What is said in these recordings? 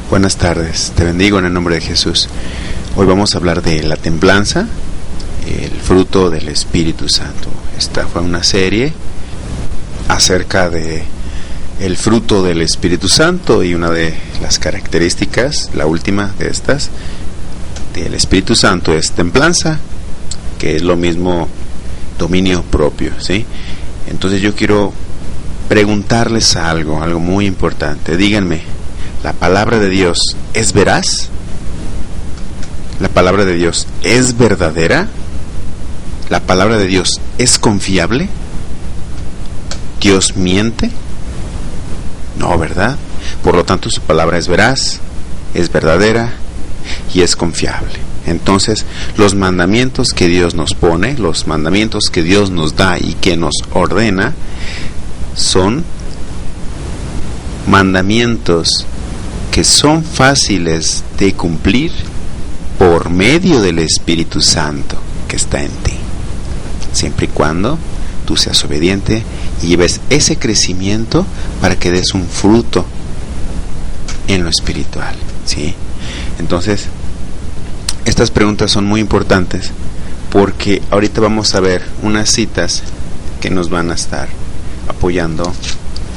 Buenas tardes, te bendigo en el nombre de Jesús. Hoy vamos a hablar de la templanza, el fruto del Espíritu Santo. Esta fue una serie acerca de el fruto del Espíritu Santo y una de las características, la última de estas, del Espíritu Santo es templanza, que es lo mismo dominio propio, ¿sí? Entonces yo quiero preguntarles algo muy importante. Díganme, ¿la palabra de Dios es veraz? ¿La palabra de Dios es verdadera? ¿La palabra de Dios es confiable? ¿Dios miente? No, ¿verdad? Por lo tanto, su palabra es veraz, es verdadera y es confiable. Entonces, los mandamientos que Dios nos pone, los mandamientos que Dios nos da y que nos ordena, son mandamientos que son fáciles de cumplir por medio del Espíritu Santo que está en ti, siempre y cuando tú seas obediente y lleves ese crecimiento para que des un fruto en lo espiritual, ¿sí? Entonces, estas preguntas son muy importantes porque ahorita vamos a ver unas citas que nos van a estar apoyando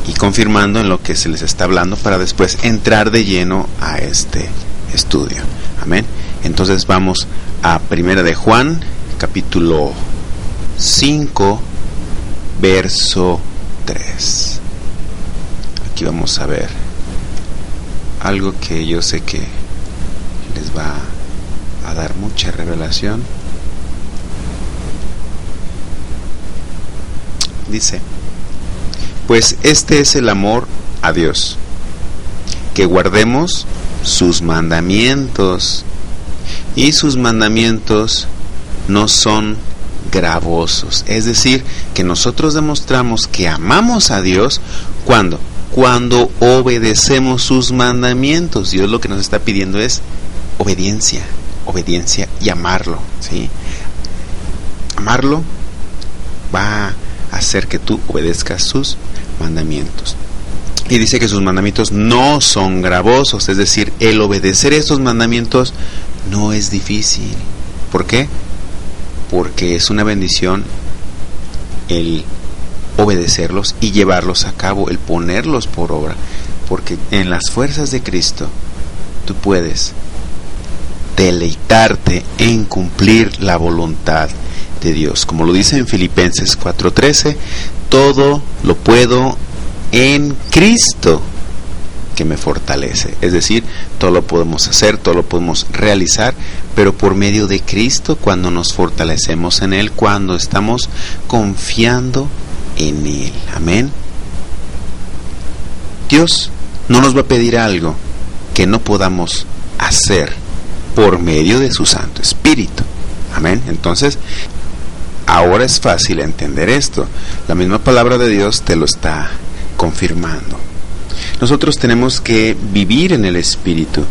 y confirmando en lo que se les está hablando para después entrar de lleno a este estudio. Amén. Entonces vamos a 1 de Juan, capítulo 5, verso 3. Aquí vamos a ver algo que yo sé que les va a dar mucha revelación. Dice: pues este es el amor a Dios, que guardemos sus mandamientos, y sus mandamientos no son gravosos. Es decir, que nosotros demostramos que amamos a Dios cuando obedecemos sus mandamientos. Dios lo que nos está pidiendo es obediencia y amarlo, ¿sí? Amarlo va a hacer que tú obedezcas sus mandamientos. Y dice que sus mandamientos no son gravosos, es decir, el obedecer estos mandamientos no es difícil. ¿Por qué? Porque es una bendición el obedecerlos y llevarlos a cabo, el ponerlos por obra, porque en las fuerzas de Cristo tú puedes deleitarte en cumplir la voluntad de Dios. Como lo dice en Filipenses 4:13, todo lo puedo en Cristo que me fortalece. Es decir, todo lo podemos hacer, todo lo podemos realizar, pero por medio de Cristo, cuando nos fortalecemos en Él, cuando estamos confiando en Él. Amén. Dios no nos va a pedir algo que no podamos hacer por medio de su Santo Espíritu. Amén. Entonces, ahora es fácil entender esto. La misma palabra de Dios te lo está confirmando. Nosotros tenemos que vivir en el Espíritu,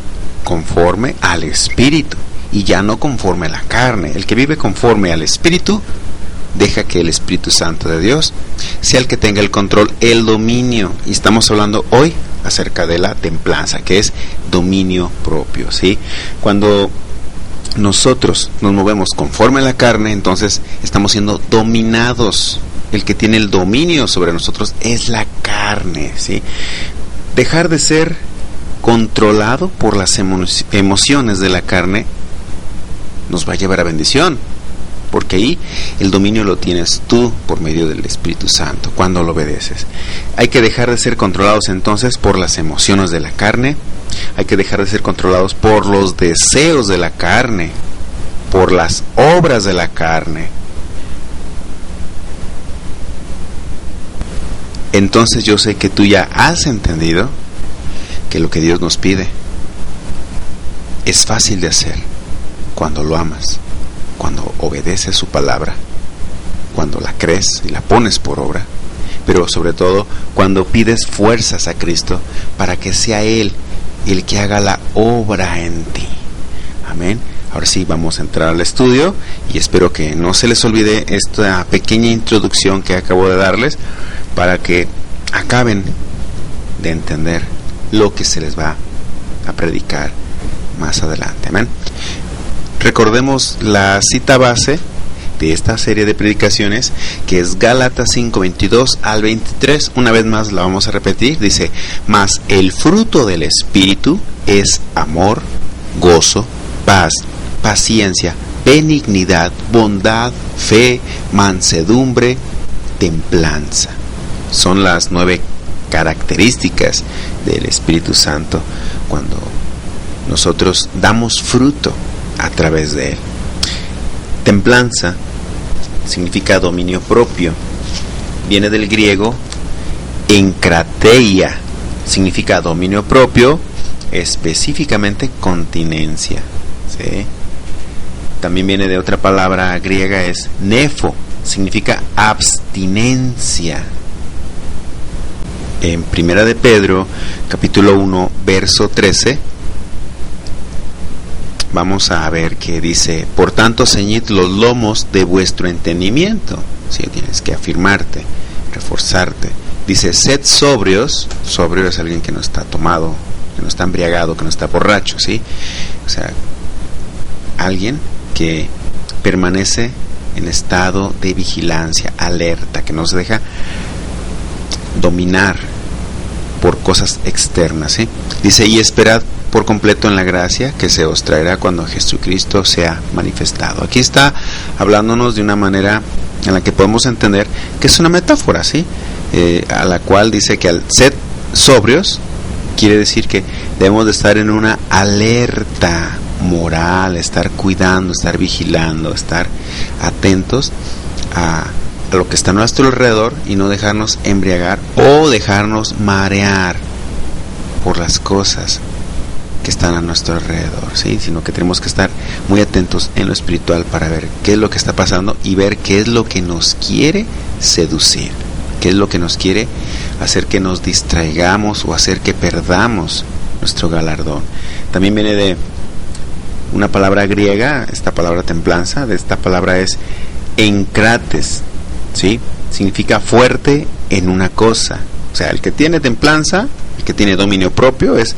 conforme al Espíritu, y ya no conforme a la carne. El que vive conforme al Espíritu deja que el Espíritu Santo de Dios sea el que tenga el control, el dominio. Y estamos hablando hoy acerca de la templanza, que es dominio propio, ¿sí? Cuando nosotros nos movemos conforme a la carne, entonces estamos siendo dominados. El que tiene el dominio sobre nosotros es la carne, ¿sí? Dejar de ser controlado por las emociones de la carne nos va a llevar a bendición, porque ahí el dominio lo tienes tú por medio del Espíritu Santo cuando lo obedeces. Hay que dejar de ser controlados entonces por las emociones de la carne. Hay que dejar de ser controlados por los deseos de la carne, por las obras de la carne. Entonces yo sé que tú ya has entendido que lo que Dios nos pide es fácil de hacer cuando lo amas, cuando obedeces su palabra, cuando la crees y la pones por obra, pero sobre todo cuando pides fuerzas a Cristo para que sea Él el que haga la obra en ti. Amén. Ahora sí, vamos a entrar al estudio y espero que no se les olvide esta pequeña introducción que acabo de darles para que acaben de entender lo que se les va a predicar más adelante. Amén. Recordemos la cita base de esta serie de predicaciones, que es Gálatas 5:22 al 23. Una vez más la vamos a repetir. Dice: mas el fruto del Espíritu es amor, gozo, paz, paciencia, benignidad, bondad, fe, mansedumbre, templanza. Son las 9 características del Espíritu Santo cuando nosotros damos fruto a través de él. Templanza significa dominio propio. Viene del griego enkrateia, significa dominio propio, específicamente continencia. ¿Sí? También viene de otra palabra griega, es nefo, significa abstinencia. En Primera de Pedro, capítulo 1, verso 13, vamos a ver que dice: por tanto, ceñid los lomos de vuestro entendimiento. Sí, tienes que afirmarte, reforzarte. Dice: sed sobrios. Sobrio es alguien que no está tomado, que no está embriagado, que no está borracho, ¿sí? O sea, alguien que permanece en estado de vigilancia, alerta, que no se deja dominar por cosas externas, ¿sí? Dice: y esperad por completo en la gracia que se os traerá cuando Jesucristo sea manifestado. Aquí está hablándonos de una manera en la que podemos entender que es una metáfora, ¿sí? A la cual dice que al ser sobrios quiere decir que debemos de estar en una alerta moral, estar cuidando, estar vigilando, estar atentos a lo que está a nuestro alrededor y no dejarnos embriagar o dejarnos marear por las cosas que están a nuestro alrededor, ¿sí? Sino que tenemos que estar muy atentos en lo espiritual para ver qué es lo que está pasando y ver qué es lo que nos quiere seducir, qué es lo que nos quiere hacer que nos distraigamos o hacer que perdamos nuestro galardón. También viene de una palabra griega, esta palabra templanza, de esta palabra es enkrates, ¿sí? Significa fuerte en una cosa. O sea, el que tiene templanza, el que tiene dominio propio, es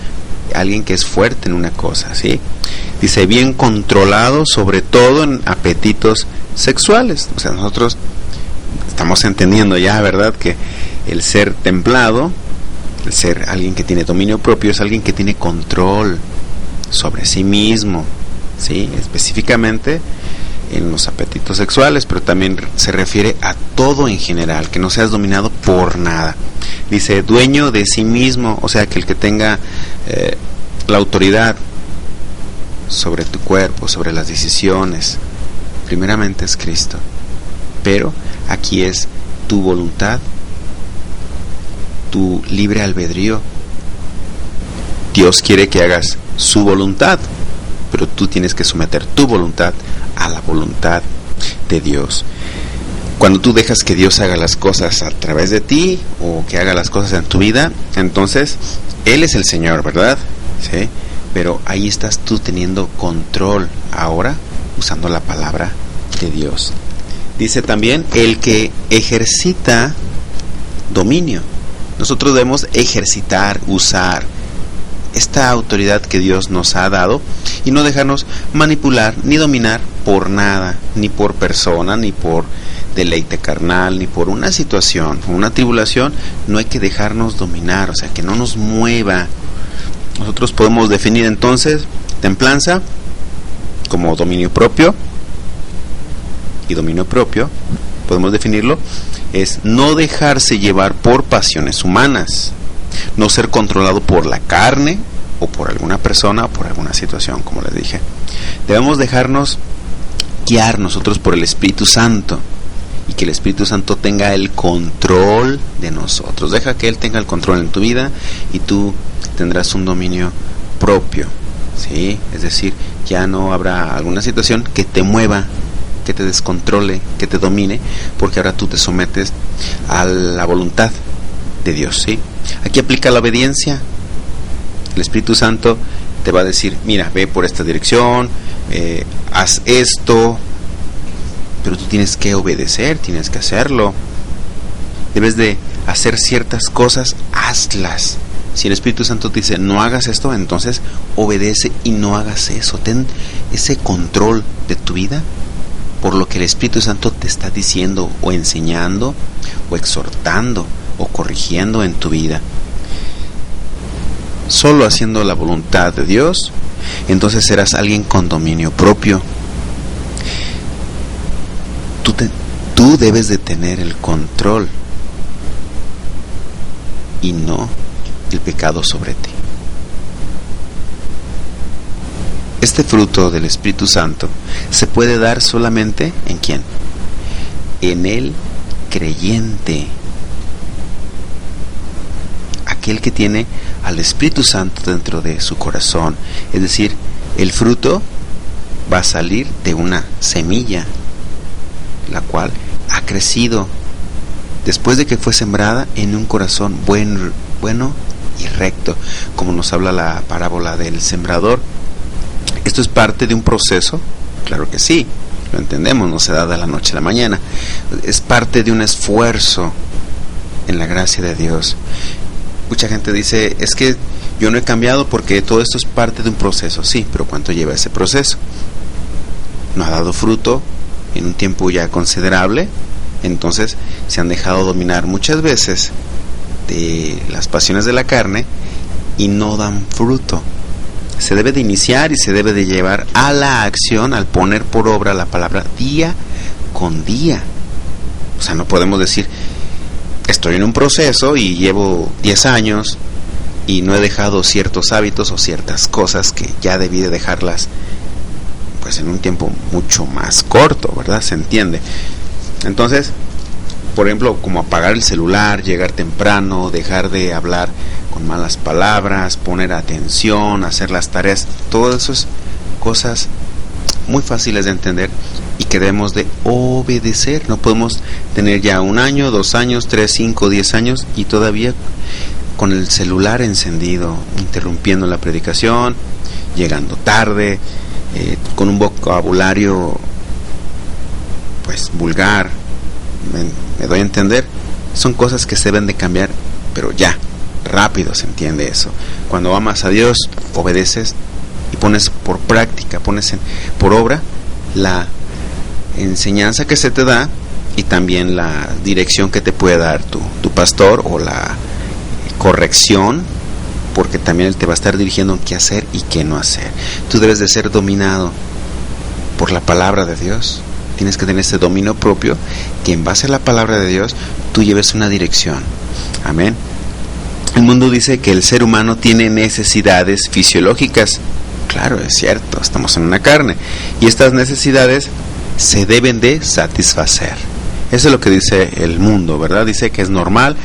alguien que es fuerte en una cosa, ¿sí? Dice: bien controlado, sobre todo en apetitos sexuales. O sea, nosotros estamos entendiendo ya, ¿verdad?, que el ser templado, el ser alguien que tiene dominio propio, es alguien que tiene control sobre sí mismo, ¿sí? Específicamente en los apetitos sexuales, pero también se refiere a todo en general, que no seas dominado por nada. Dice: dueño de sí mismo, o sea, que el que tenga la autoridad sobre tu cuerpo, sobre las decisiones, primeramente es Cristo, pero aquí es tu voluntad, tu libre albedrío. Dios quiere que hagas su voluntad, pero tú tienes que someter tu voluntad a la voluntad de Dios. Cuando tú dejas que Dios haga las cosas a través de ti, o que haga las cosas en tu vida, entonces Él es el Señor, ¿verdad? ¿Sí? Pero ahí estás tú teniendo control ahora, usando la palabra de Dios. Dice también: el que ejercita dominio. Nosotros debemos ejercitar, usar esta autoridad que Dios nos ha dado y no dejarnos manipular ni dominar por nada, ni por persona, ni por deleite carnal, ni por una situación, una tribulación. No hay que dejarnos dominar, o sea, que no nos mueva. Nosotros podemos definir entonces templanza como dominio propio, y dominio propio, podemos definirlo, es no dejarse llevar por pasiones humanas, no ser controlado por la carne o por alguna persona o por alguna situación, como les dije. Debemos dejarnos guiar nosotros por el Espíritu Santo y que el Espíritu Santo tenga el control de nosotros. Deja que Él tenga el control en tu vida y tú tendrás un dominio propio, ¿sí? Es decir, ya no habrá alguna situación que te mueva, que te descontrole, que te domine, porque ahora tú te sometes a la voluntad de Dios, ¿sí? Aquí aplica la obediencia. El Espíritu Santo te va a decir: mira, ve por esta dirección, haz esto, pero tú tienes que obedecer, tienes que hacerlo. Debes de hacer ciertas cosas, hazlas. Si el Espíritu Santo te dice no hagas esto, entonces obedece y no hagas eso. Ten ese control de tu vida por lo que el Espíritu Santo te está diciendo o enseñando o exhortando o corrigiendo en tu vida. Solo haciendo la voluntad de Dios, entonces serás alguien con dominio propio. Tú debes de tener el control y no el pecado sobre ti. Este fruto del Espíritu Santo se puede dar solamente ¿en quién? En el creyente. Aquel que tiene al Espíritu Santo dentro de su corazón. Es decir, el fruto va a salir de una semilla, la cual ha crecido después de que fue sembrada en un corazón bueno y recto, como nos habla la parábola del sembrador. ¿Esto es parte de un proceso? Claro que sí, lo entendemos, no se da de la noche a la mañana. Es parte de un esfuerzo en la gracia de Dios. Mucha gente dice, es que yo no he cambiado porque todo esto es parte de un proceso. Sí, pero ¿cuánto lleva ese proceso? No ha dado fruto en un tiempo ya considerable, entonces se han dejado dominar muchas veces de las pasiones de la carne y no dan fruto. Se debe de iniciar y se debe de llevar a la acción al poner por obra la palabra día con día. O sea, no podemos decir, estoy en un proceso y llevo 10 años y no he dejado ciertos hábitos o ciertas cosas que ya debí de dejarlas pues en un tiempo mucho más corto, ¿verdad? Se entiende. Entonces, por ejemplo, como apagar el celular, llegar temprano, dejar de hablar con malas palabras, poner atención, hacer las tareas, todas esas cosas muy fáciles de entender y que debemos de obedecer. No podemos tener ya 1 año, 2 años, 3, 5, 10 años y todavía con el celular encendido, interrumpiendo la predicación, llegando tarde, con un vocabulario pues vulgar. Me doy a entender. Son cosas que se deben de cambiar, pero ya, rápido se entiende eso. Cuando amas a Dios, obedeces y pones por práctica, pones por obra la enseñanza que se te da y también la dirección que te puede dar tu pastor, o la corrección, porque también él te va a estar dirigiendo en qué hacer y qué no hacer. Tú debes de ser dominado por la palabra de Dios. Tienes que tener ese dominio propio, que en base a la palabra de Dios tú lleves una dirección. Amén. El mundo dice que el ser humano tiene necesidades fisiológicas. Claro, es cierto, estamos en una carne y estas necesidades se deben de satisfacer. Eso es lo que dice el mundo, ¿verdad? Dice que es normal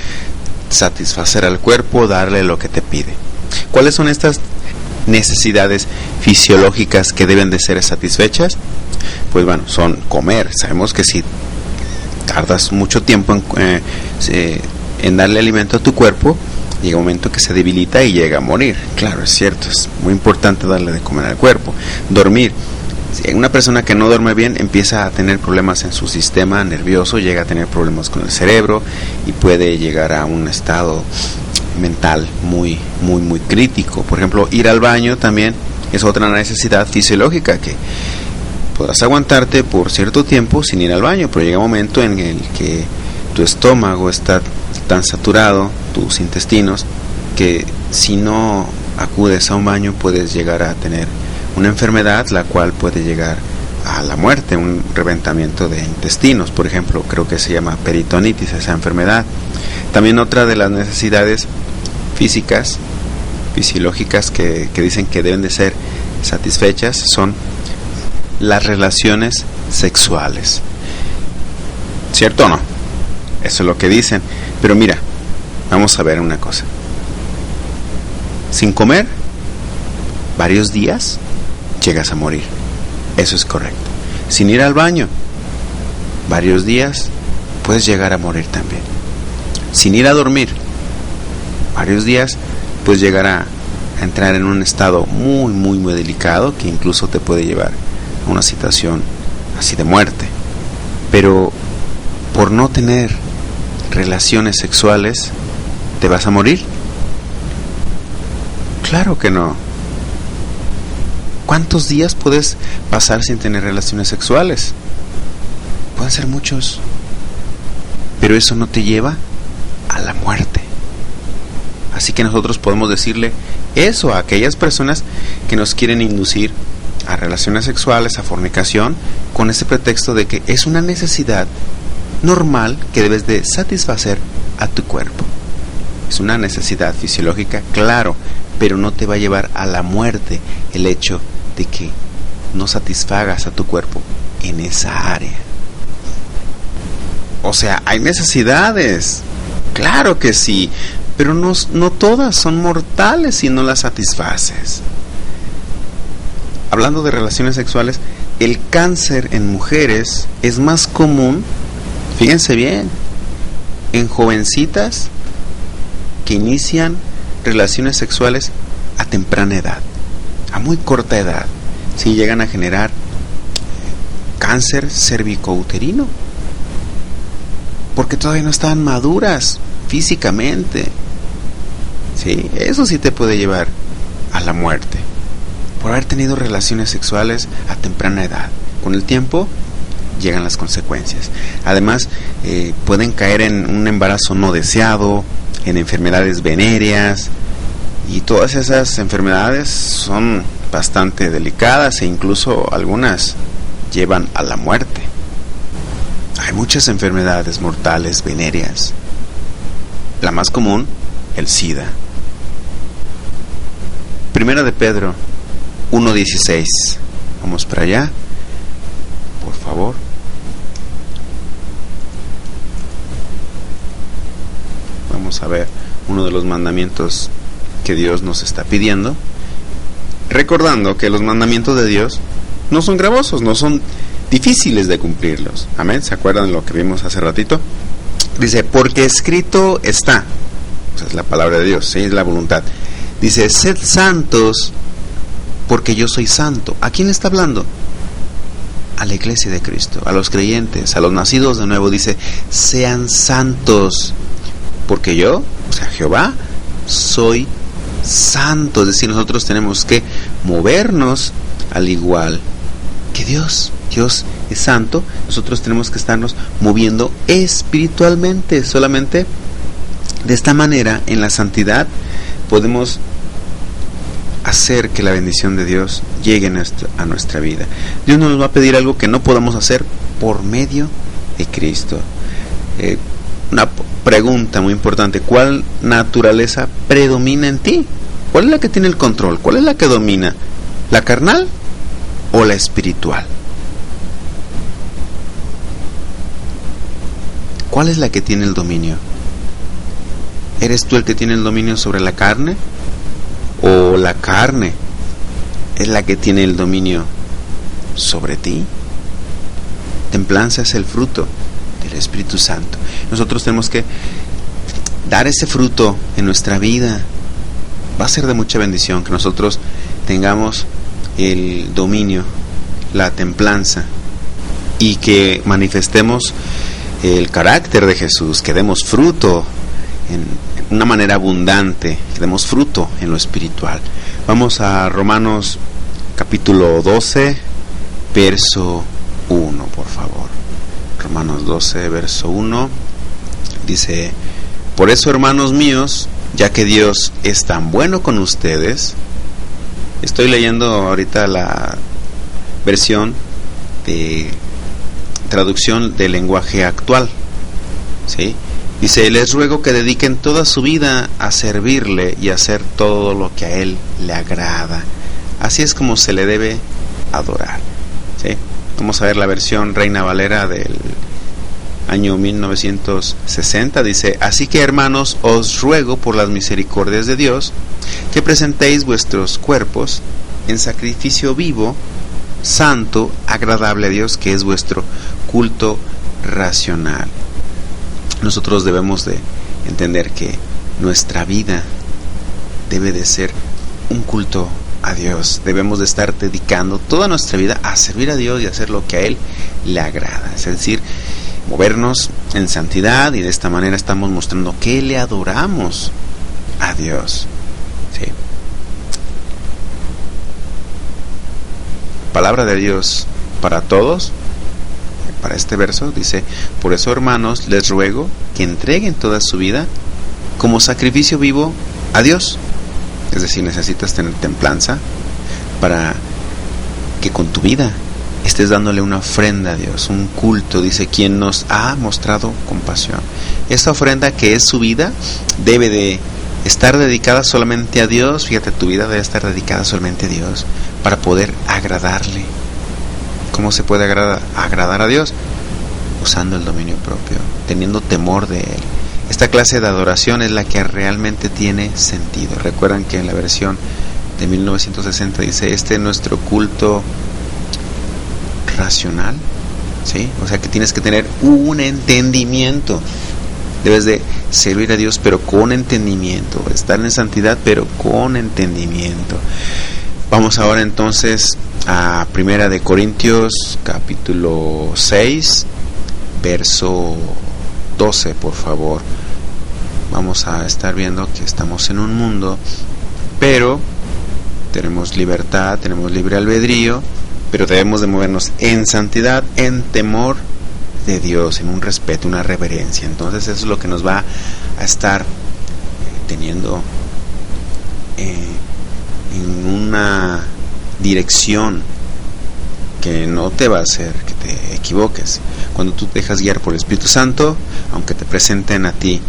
satisfacer al cuerpo, darle lo que te pide. ¿Cuáles son estas necesidades fisiológicas que deben de ser satisfechas? Pues bueno, son comer. Sabemos que si tardas mucho tiempo en darle alimento a tu cuerpo, llega un momento que se debilita y llega a morir. Claro, es cierto, es muy importante darle de comer al cuerpo. Dormir. Si una persona que no duerme bien empieza a tener problemas en su sistema nervioso, llega a tener problemas con el cerebro y puede llegar a un estado mental muy crítico. Por ejemplo, ir al baño también es otra necesidad fisiológica, que podrás aguantarte por cierto tiempo sin ir al baño, pero llega un momento en el que tu estómago está tan saturado, tus intestinos, que si no acudes a un baño puedes llegar a tener una enfermedad, la cual puede llegar a la muerte, un reventamiento de intestinos, por ejemplo. Creo que se llama peritonitis esa enfermedad. También otra de las necesidades fisiológicas que dicen que deben de ser satisfechas son las relaciones sexuales. ¿Cierto o no? Eso es lo que dicen. Pero mira, vamos a ver una cosa. Sin comer varios días llegas a morir. Eso es correcto. Sin ir al baño varios días puedes llegar a morir también. Sin ir a dormir varios días puedes llegar a entrar en un estado muy delicado, que incluso te puede llevar a una situación así de muerte. Pero por no tener relaciones sexuales te vas a morir. Claro que no. ¿Cuántos días puedes pasar sin tener relaciones sexuales? Pueden ser muchos. Pero eso no te lleva a la muerte. Así que nosotros podemos decirle eso a aquellas personas que nos quieren inducir a relaciones sexuales, a fornicación, con ese pretexto de que es una necesidad normal que debes de satisfacer a tu cuerpo. Es una necesidad fisiológica, claro, pero no te va a llevar a la muerte el hecho de que no satisfagas a tu cuerpo en esa área. O sea, hay necesidades, claro que sí, pero no todas son mortales si no las satisfaces. Hablando de relaciones sexuales, el cáncer en mujeres es más común, fíjense bien, en jovencitas que inician relaciones sexuales a temprana edad, a muy corta edad, si llegan a generar cáncer cervicouterino, porque todavía no estaban maduras físicamente. Sí, eso sí te puede llevar a la muerte, por haber tenido relaciones sexuales a temprana edad. Con el tiempo llegan las consecuencias. Además, pueden caer en un embarazo no deseado, en enfermedades venéreas, y todas esas enfermedades son bastante delicadas e incluso algunas llevan a la muerte. Hay muchas enfermedades mortales venéreas. La más común, el SIDA. Primera de Pedro 1:16. Vamos para allá, por favor. Vamos a ver uno de los mandamientos que Dios nos está pidiendo, recordando que los mandamientos de Dios no son gravosos, no son difíciles de cumplirlos. Amén. ¿Se acuerdan lo que vimos hace ratito? Dice, porque escrito está, o sea, es la palabra de Dios, ¿sí? Es la voluntad. Dice, sed santos porque yo soy santo. ¿A quién está hablando? A la iglesia de Cristo, a los creyentes, a los nacidos de nuevo. Dice, sean santos porque yo, o sea, Jehová, soy santo. Es decir, nosotros tenemos que movernos al igual que Dios. Dios es santo, nosotros tenemos que estarnos moviendo espiritualmente. Solamente de esta manera, en la santidad, podemos hacer que la bendición de Dios llegue a nuestra vida. Dios no nos va a pedir algo que no podamos hacer por medio de Cristo. Una pregunta muy importante: ¿cuál naturaleza predomina en ti? ¿Cuál es la que tiene el control? ¿Cuál es la que domina? ¿La carnal o la espiritual? ¿Cuál es la que tiene el dominio? ¿Eres tú el que tiene el dominio sobre la carne? ¿O la carne es la que tiene el dominio sobre ti? Templanza es el fruto del Espíritu Santo. Nosotros tenemos que dar ese fruto en nuestra vida. Va a ser de mucha bendición que nosotros tengamos el dominio, la templanza, y que manifestemos el carácter de Jesús, que demos fruto en una manera abundante, que demos fruto en lo espiritual. Vamos a Romanos capítulo 12, verso 1, por favor. Romanos 12, verso 1, dice: por eso, hermanos míos, ya que Dios es tan bueno con ustedes. Estoy leyendo ahorita la versión de traducción del lenguaje actual, ¿sí? Dice: les ruego que dediquen toda su vida a servirle y a hacer todo lo que a Él le agrada. Así es como se le debe adorar, ¿sí? Vamos a ver la versión Reina Valera del año 1960. Dice: así que, hermanos, os ruego por las misericordias de Dios que presentéis vuestros cuerpos en sacrificio vivo, santo, agradable a Dios, que es vuestro culto racional. Nosotros debemos de entender que nuestra vida debe de ser un culto a Dios. Debemos de estar dedicando toda nuestra vida a servir a Dios y a hacer lo que a Él le agrada. Es decir, movernos en santidad, y de esta manera estamos mostrando que le adoramos a Dios. ¿Sí? palabra de Dios para todos, para este verso, dice: por eso, hermanos, les ruego que entreguen toda su vida como sacrificio vivo a Dios. Es decir, necesitas tener templanza para que con tu vida estés dándole una ofrenda a Dios, un culto. Dice: quien nos ha mostrado compasión. Esta ofrenda, que es su vida, debe de estar dedicada solamente a Dios. Fíjate, tu vida debe estar dedicada solamente a Dios para poder agradarle. ¿Cómo se puede agradar a Dios? Usando el dominio propio, teniendo temor de Él. Esta clase de adoración es la que realmente tiene sentido. Recuerdan que en la versión de 1960 dice: este es nuestro culto racional, ¿sí? O sea que tienes que tener un entendimiento. Debes de servir a Dios, pero con entendimiento. Estar en santidad, pero con entendimiento. Vamos ahora entonces a Primera de Corintios, capítulo 6, verso 12, por favor. Vamos a estar viendo que estamos en un mundo, pero tenemos libertad, tenemos libre albedrío, pero debemos de movernos en santidad, en temor de Dios, en un respeto, una reverencia. Entonces eso es lo que nos va a estar teniendo en una dirección que no te va a hacer que te equivoques. Cuando tú te dejas guiar por el Espíritu Santo, aunque te presenten a ti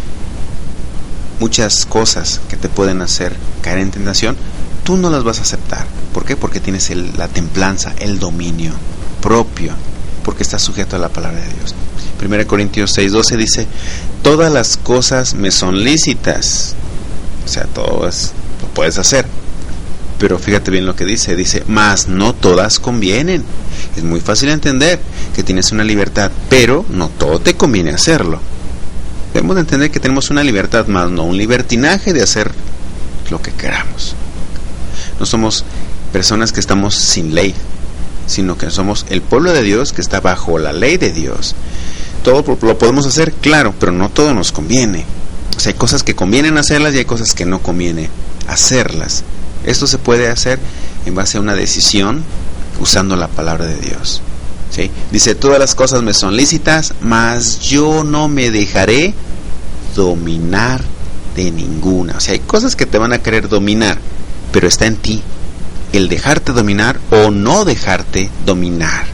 muchas cosas que te pueden hacer caer en tentación, tú no las vas a aceptar. ¿Por qué? Porque tienes la templanza, el dominio propio, porque estás sujeto a la palabra de Dios. 1 Corintios 6:12 dice: todas las cosas me son lícitas. O sea, todo lo puedes hacer. Pero fíjate bien lo que dice: mas no todas convienen. Es muy fácil entender que tienes una libertad, pero no todo te conviene hacerlo. Debemos de entender que tenemos una libertad, más no un libertinaje de hacer lo que queramos. No somos personas que estamos sin ley, sino que somos el pueblo de Dios que está bajo la ley de Dios. Todo lo podemos hacer, claro, pero no todo nos conviene. O sea, hay cosas que convienen hacerlas y hay cosas que no conviene hacerlas. Esto se puede hacer en base a una decisión usando la palabra de Dios, ¿sí? Dice: todas las cosas me son lícitas, mas yo no me dejaré dominar de ninguna. O sea, hay cosas que te van a querer dominar, pero está en ti el dejarte dominar o no dejarte dominar.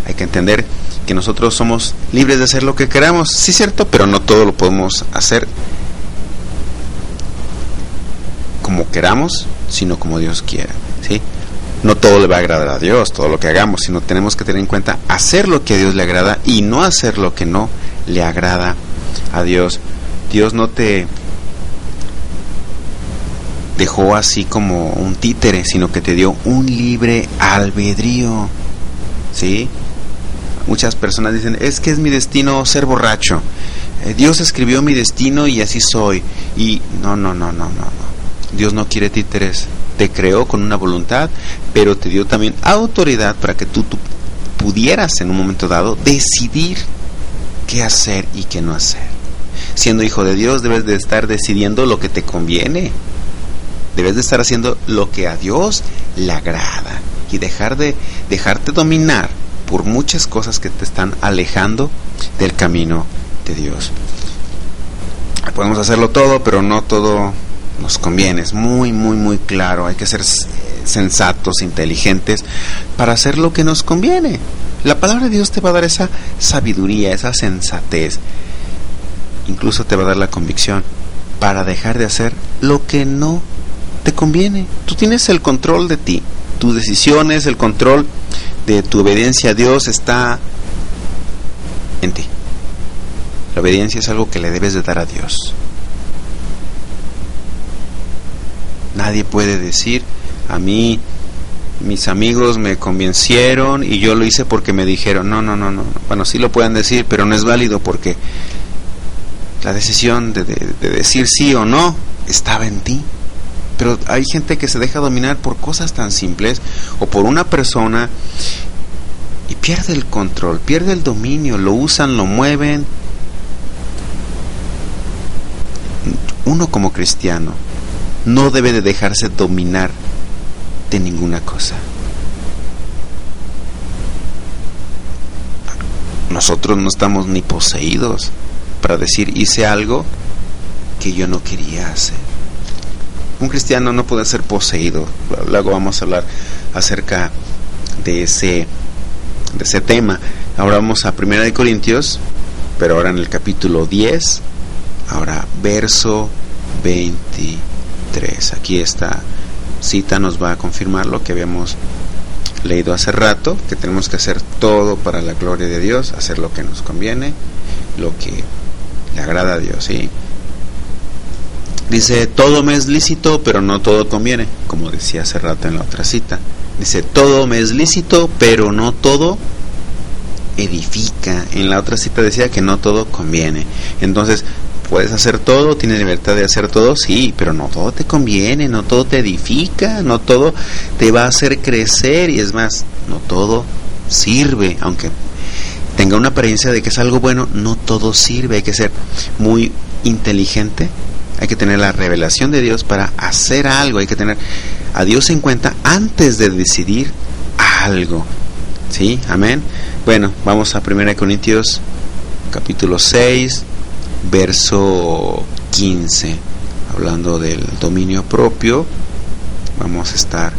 Hay que entender que nosotros somos libres de hacer lo que queramos, sí, cierto, pero no todo lo podemos hacer como queramos, sino como Dios quiera, ¿sí? No todo le va a agradar a Dios, todo lo que hagamos, sino tenemos que tener en cuenta hacer lo que a Dios le agrada y no hacer lo que no le agrada a Dios. Dios no te dejó así como un títere, sino que te dio un libre albedrío, ¿sí? Muchas personas dicen: es que es mi destino ser borracho. Dios escribió mi destino y así soy. Y no. Dios no quiere títeres. Te creó con una voluntad, pero te dio también autoridad para que tú pudieras en un momento dado decidir qué hacer y qué no hacer. Siendo hijo de Dios, debes de estar decidiendo lo que te conviene. Debes de estar haciendo lo que a Dios le agrada y dejarte dominar por muchas cosas que te están alejando del camino de Dios. Podemos hacerlo todo, pero no todo nos conviene. Es muy claro. Hay que ser sensatos, inteligentes para hacer lo que nos conviene. La palabra de Dios te va a dar esa sabiduría, esa sensatez. Incluso te va a dar la convicción para dejar de hacer lo que no te conviene. Tú tienes el control de ti, tus decisiones, el control de tu obediencia a Dios está en ti. La obediencia es algo que le debes de dar a Dios. Nadie puede decir: a mí mis amigos me convencieron y yo lo hice porque me dijeron. No. Bueno, sí lo pueden decir, pero no es válido, porque la decisión de decir sí o no estaba en ti. Pero hay gente que se deja dominar por cosas tan simples o por una persona y pierde el control, pierde el dominio, lo usan, lo mueven. Uno como cristiano no debe de dejarse dominar de ninguna cosa. nosotros no estamos ni poseídos para decir hice algo que yo no quería hacer. Un cristiano no puede ser poseído. Luego vamos a hablar acerca de ese tema. Ahora vamos a 1 Corintios, pero ahora en el capítulo 10, ahora verso 23. Aquí esta cita nos va a confirmar lo que habíamos leído hace rato, que tenemos que hacer todo para la gloria de Dios, hacer lo que nos conviene, lo que le agrada a Dios, ¿sí? Dice, todo me es lícito, pero no todo conviene, como decía hace rato en la otra cita. Dice, todo me es lícito, pero no todo edifica. En la otra cita decía que no todo conviene. Entonces, ¿puedes hacer todo? ¿Tienes libertad de hacer todo? Sí, pero no todo te conviene, no todo te edifica, no todo te va a hacer crecer, y es más, no todo sirve. Aunque tenga una apariencia de que es algo bueno, no todo sirve. Hay que ser muy inteligente, hay que tener la revelación de Dios para hacer algo, hay que tener a Dios en cuenta antes de decidir algo. ¿Sí? Amén. Bueno, vamos a 1 Corintios capítulo 6, verso 15, hablando del dominio propio. Vamos a estar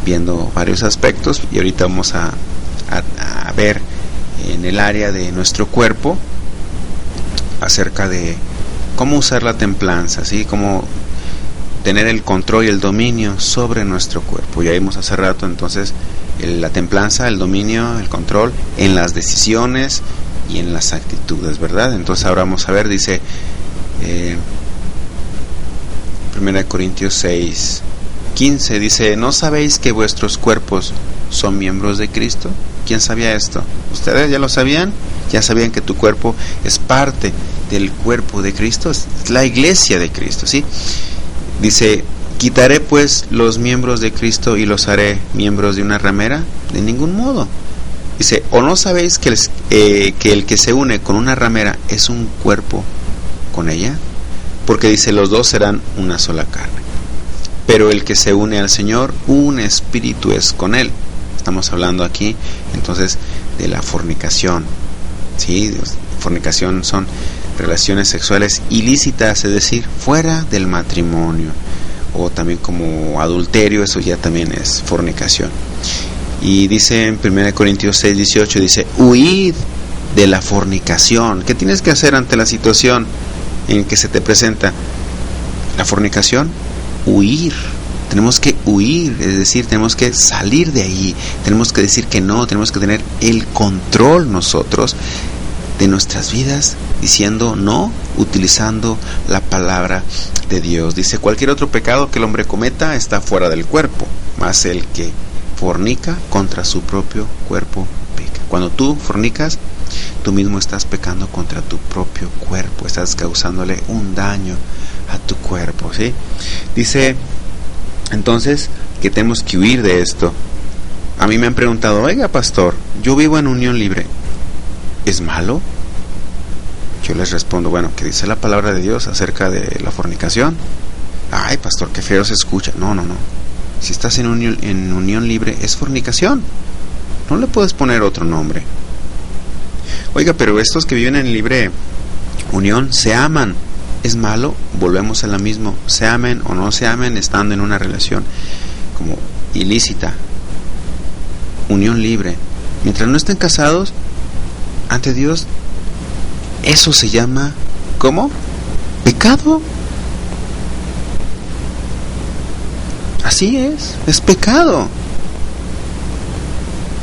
viendo varios aspectos y ahorita vamos a ver en el área de nuestro cuerpo acerca de cómo usar la templanza, ¿sí? Cómo tener el control y el dominio sobre nuestro cuerpo. Ya vimos hace rato entonces la templanza, el dominio, el control en las decisiones y en las actitudes, ¿verdad? Entonces ahora vamos a ver, dice 1 Corintios 6, 15, dice, ¿no sabéis que vuestros cuerpos son miembros de Cristo? ¿Quién sabía esto? ¿Ustedes ya lo sabían? ¿Ya sabían que tu cuerpo es parte del cuerpo de Cristo? Es la iglesia de Cristo, ¿sí? Dice, ¿quitaré pues los miembros de Cristo y los haré miembros de una ramera? De ningún modo. Dice, ¿o no sabéis que el que se une con una ramera es un cuerpo con ella? Porque dice, los dos serán una sola carne. Pero el que se une al Señor, un espíritu es con él. Estamos hablando aquí entonces de la fornicación, ¿sí? Fornicación son relaciones sexuales ilícitas, es decir, fuera del matrimonio, o también como adulterio, eso ya también es fornicación. Y dice en 1 Corintios 6, 18, dice, huid de la fornicación. ¿Qué tienes que hacer ante la situación en que se te presenta la fornicación? Huir. Tenemos que huir, es decir, tenemos que salir de ahí, tenemos que decir que no, tenemos que tener el control nosotros de nuestras vidas, diciendo no, utilizando la palabra de Dios. Dice, cualquier otro pecado que el hombre cometa está fuera del cuerpo, mas el que fornica contra su propio cuerpo peca. Cuando tú fornicas, tú mismo estás pecando contra tu propio cuerpo, estás causándole un daño a tu cuerpo, ¿sí? Dice entonces que tenemos que huir de esto. A mí me han preguntado, oiga pastor, yo vivo en unión libre, ¿es malo? Yo les respondo, bueno, ¿qué dice la palabra de Dios acerca de la fornicación? Ay pastor, qué feo se escucha. No. Si estás en unión libre es fornicación, no le puedes poner otro nombre. Oiga, pero estos que viven en libre unión se aman, ¿es malo? Volvemos a lo mismo, se amen o no se amen estando en una relación como ilícita, unión libre, mientras no estén casados ante Dios, eso se llama, ¿cómo? Pecado. Así es pecado.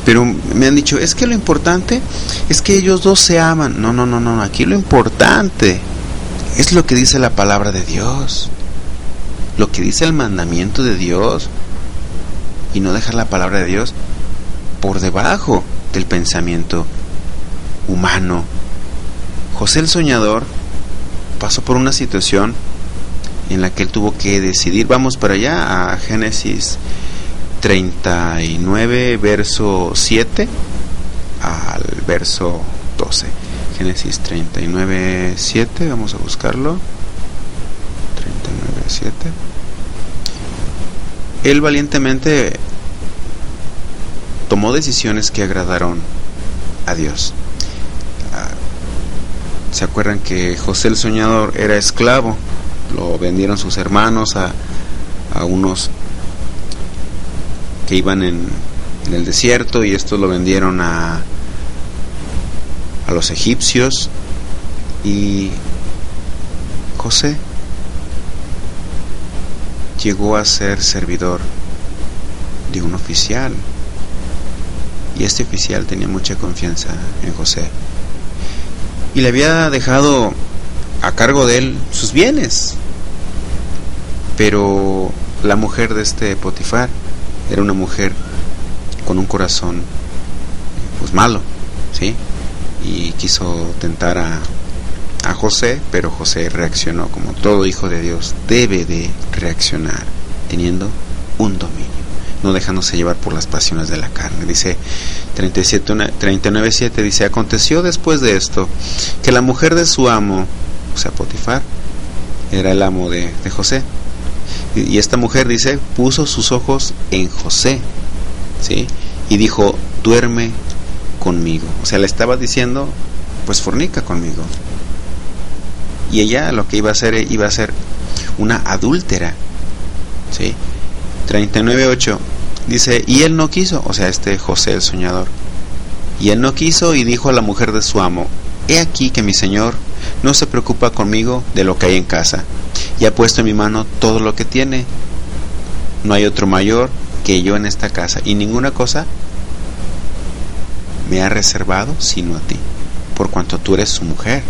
Pero me han dicho, es que lo importante es que ellos dos se aman. No, aquí lo importante es lo que dice la palabra de Dios, lo que dice el mandamiento de Dios, y no dejar la palabra de Dios por debajo del pensamiento humano. José el soñador pasó por una situación en la que él tuvo que decidir. Vamos para allá a Génesis 39, verso 7 al verso 12. Génesis 39, 7, vamos a buscarlo. 39, 7. Él valientemente tomó decisiones que agradaron a Dios. ¿Se acuerdan que José el soñador era esclavo? Lo vendieron sus hermanos a unos que iban en el desierto, y estos lo vendieron a los egipcios. Y José llegó a ser servidor de un oficial, y este oficial tenía mucha confianza en José y le había dejado a cargo de él sus bienes. Pero la mujer de este Potifar era una mujer con un corazón pues malo, ¿sí? Y quiso tentar a José, pero José reaccionó como todo hijo de Dios debe de reaccionar, teniendo un dominio, no dejándose llevar por las pasiones de la carne. Dice 39:7, dice: aconteció después de esto que la mujer de su amo, o sea Potifar, era el amo de José, y esta mujer, dice, puso sus ojos en José, ¿sí? Y dijo: duerme conmigo. O sea, le estaba diciendo, pues fornica conmigo. Y ella lo que iba a ser una adúltera, ¿sí? 39:8 dice: y él no quiso, o sea, José el soñador, y él no quiso, y dijo a la mujer de su amo: he aquí que mi señor no se preocupa conmigo de lo que hay en casa, y ha puesto en mi mano todo lo que tiene. No hay otro mayor que yo en esta casa, y ninguna cosa me ha reservado sino a ti, por cuanto tú eres su mujer.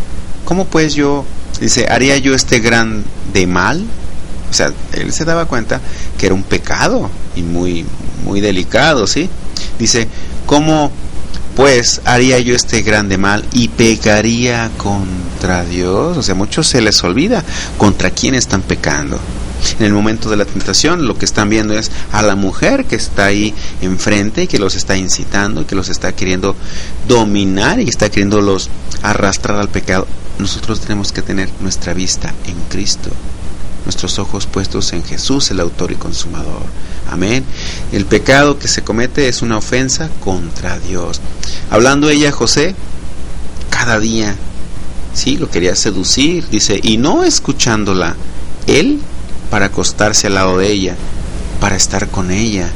¿Cómo pues yo, dice, haría yo grande mal? O sea, él se daba cuenta que era un pecado y muy, muy delicado, ¿sí? Dice: ¿cómo pues haría yo grande mal y pecaría contra Dios? O sea, muchos se les olvida contra quién están pecando. En el momento de la tentación, lo que están viendo es a la mujer que está ahí enfrente y que los está incitando y que los está queriendo dominar y está queriéndolos arrastrar al pecado. Nosotros tenemos que tener nuestra vista en Cristo, nuestros ojos puestos en Jesús, el autor y consumador. Amén. El pecado que se comete es una ofensa contra Dios. Hablando ella a José, cada día, sí, lo quería seducir, dice, y no escuchándola, él para acostarse al lado de ella, para estar con ella.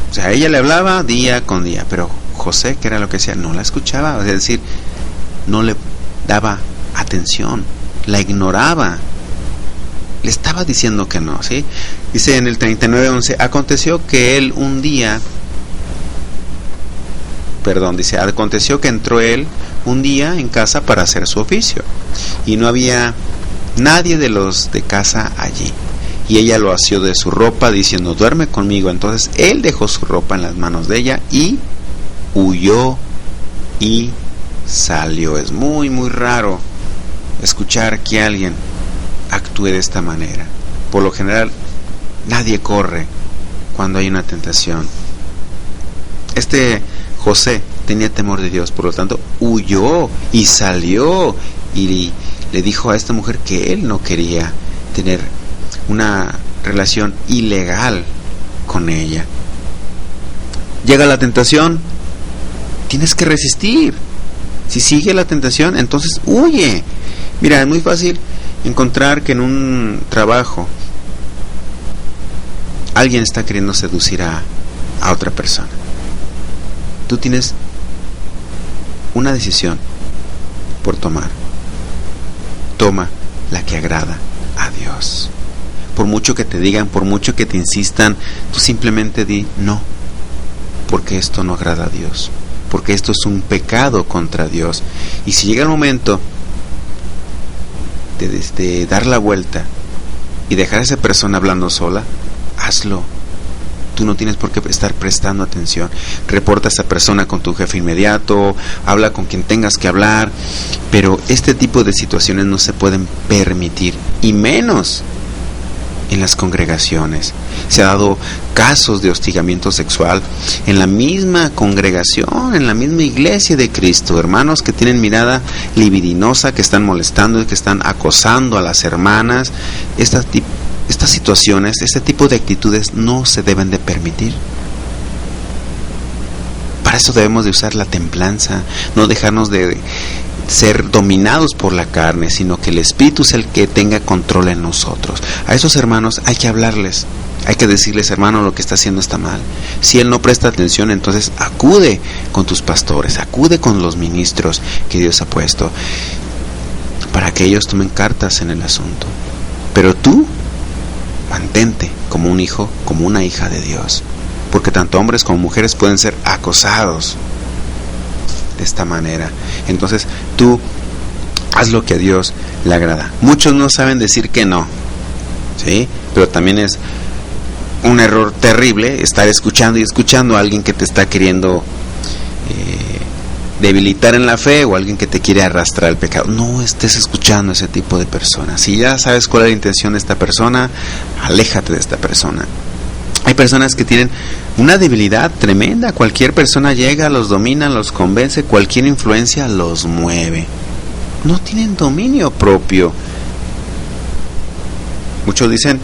O sea, ella le hablaba día con día, pero José, que era lo que decía, no la escuchaba, es decir, no le daba atención, la ignoraba, le estaba diciendo que no, ¿sí? Dice en el 39:11, aconteció que entró él un día en casa para hacer su oficio, y no había nadie de los de casa allí, y ella lo asió de su ropa, diciendo: duerme conmigo. Entonces él dejó su ropa en las manos de ella y huyó y salió. Es muy, muy raro escuchar que alguien actúe de esta manera. Por lo general, nadie corre cuando hay una tentación. José tenía temor de Dios, por lo tanto, huyó y salió y le dijo a esta mujer que él no quería tener una relación ilegal con ella. Llega la tentación, tienes que resistir. Si sigue la tentación, entonces huye. Mira, es muy fácil encontrar que en un trabajo alguien está queriendo seducir a otra persona. Tú tienes una decisión por tomar. Toma la que agrada a Dios. Por mucho que te digan, por mucho que te insistan, tú simplemente di no, porque esto no agrada a Dios, porque esto es un pecado contra Dios. Y si llega el momento de dar la vuelta y dejar a esa persona hablando sola, hazlo. Tú no tienes por qué estar prestando atención. Reporta a esa persona con tu jefe inmediato, habla con quien tengas que hablar, pero este tipo de situaciones no se pueden permitir, y menos en las congregaciones. Se ha dado casos de hostigamiento sexual en la misma congregación, en la misma iglesia de Cristo, hermanos que tienen mirada libidinosa, que están molestando y que están acosando a las hermanas. Estas situaciones, este tipo de actitudes no se deben de permitir. Para eso debemos de usar la templanza, no dejarnos de ser dominados por la carne, sino que el Espíritu es el que tenga control en nosotros. A esos hermanos hay que hablarles, hay que decirles: hermano, lo que está haciendo está mal. Si él no presta atención, entonces acude con tus pastores, acude con los ministros que Dios ha puesto, para que ellos tomen cartas en el asunto. Pero tú, mantente como un hijo, como una hija de Dios, porque tanto hombres como mujeres pueden ser acosados de esta manera. Entonces tú haz lo que a Dios le agrada. Muchos no saben decir que no, ¿sí? Pero también es un error terrible estar escuchando y escuchando a alguien que te está queriendo debilitar en la fe, o alguien que te quiere arrastrar al pecado. No estés escuchando a ese tipo de personas. Si ya sabes cuál es la intención de esta persona, aléjate de esta persona. Hay personas que tienen una debilidad tremenda. Cualquier persona llega, los domina, los convence, cualquier influencia los mueve. No tienen dominio propio. Muchos dicen: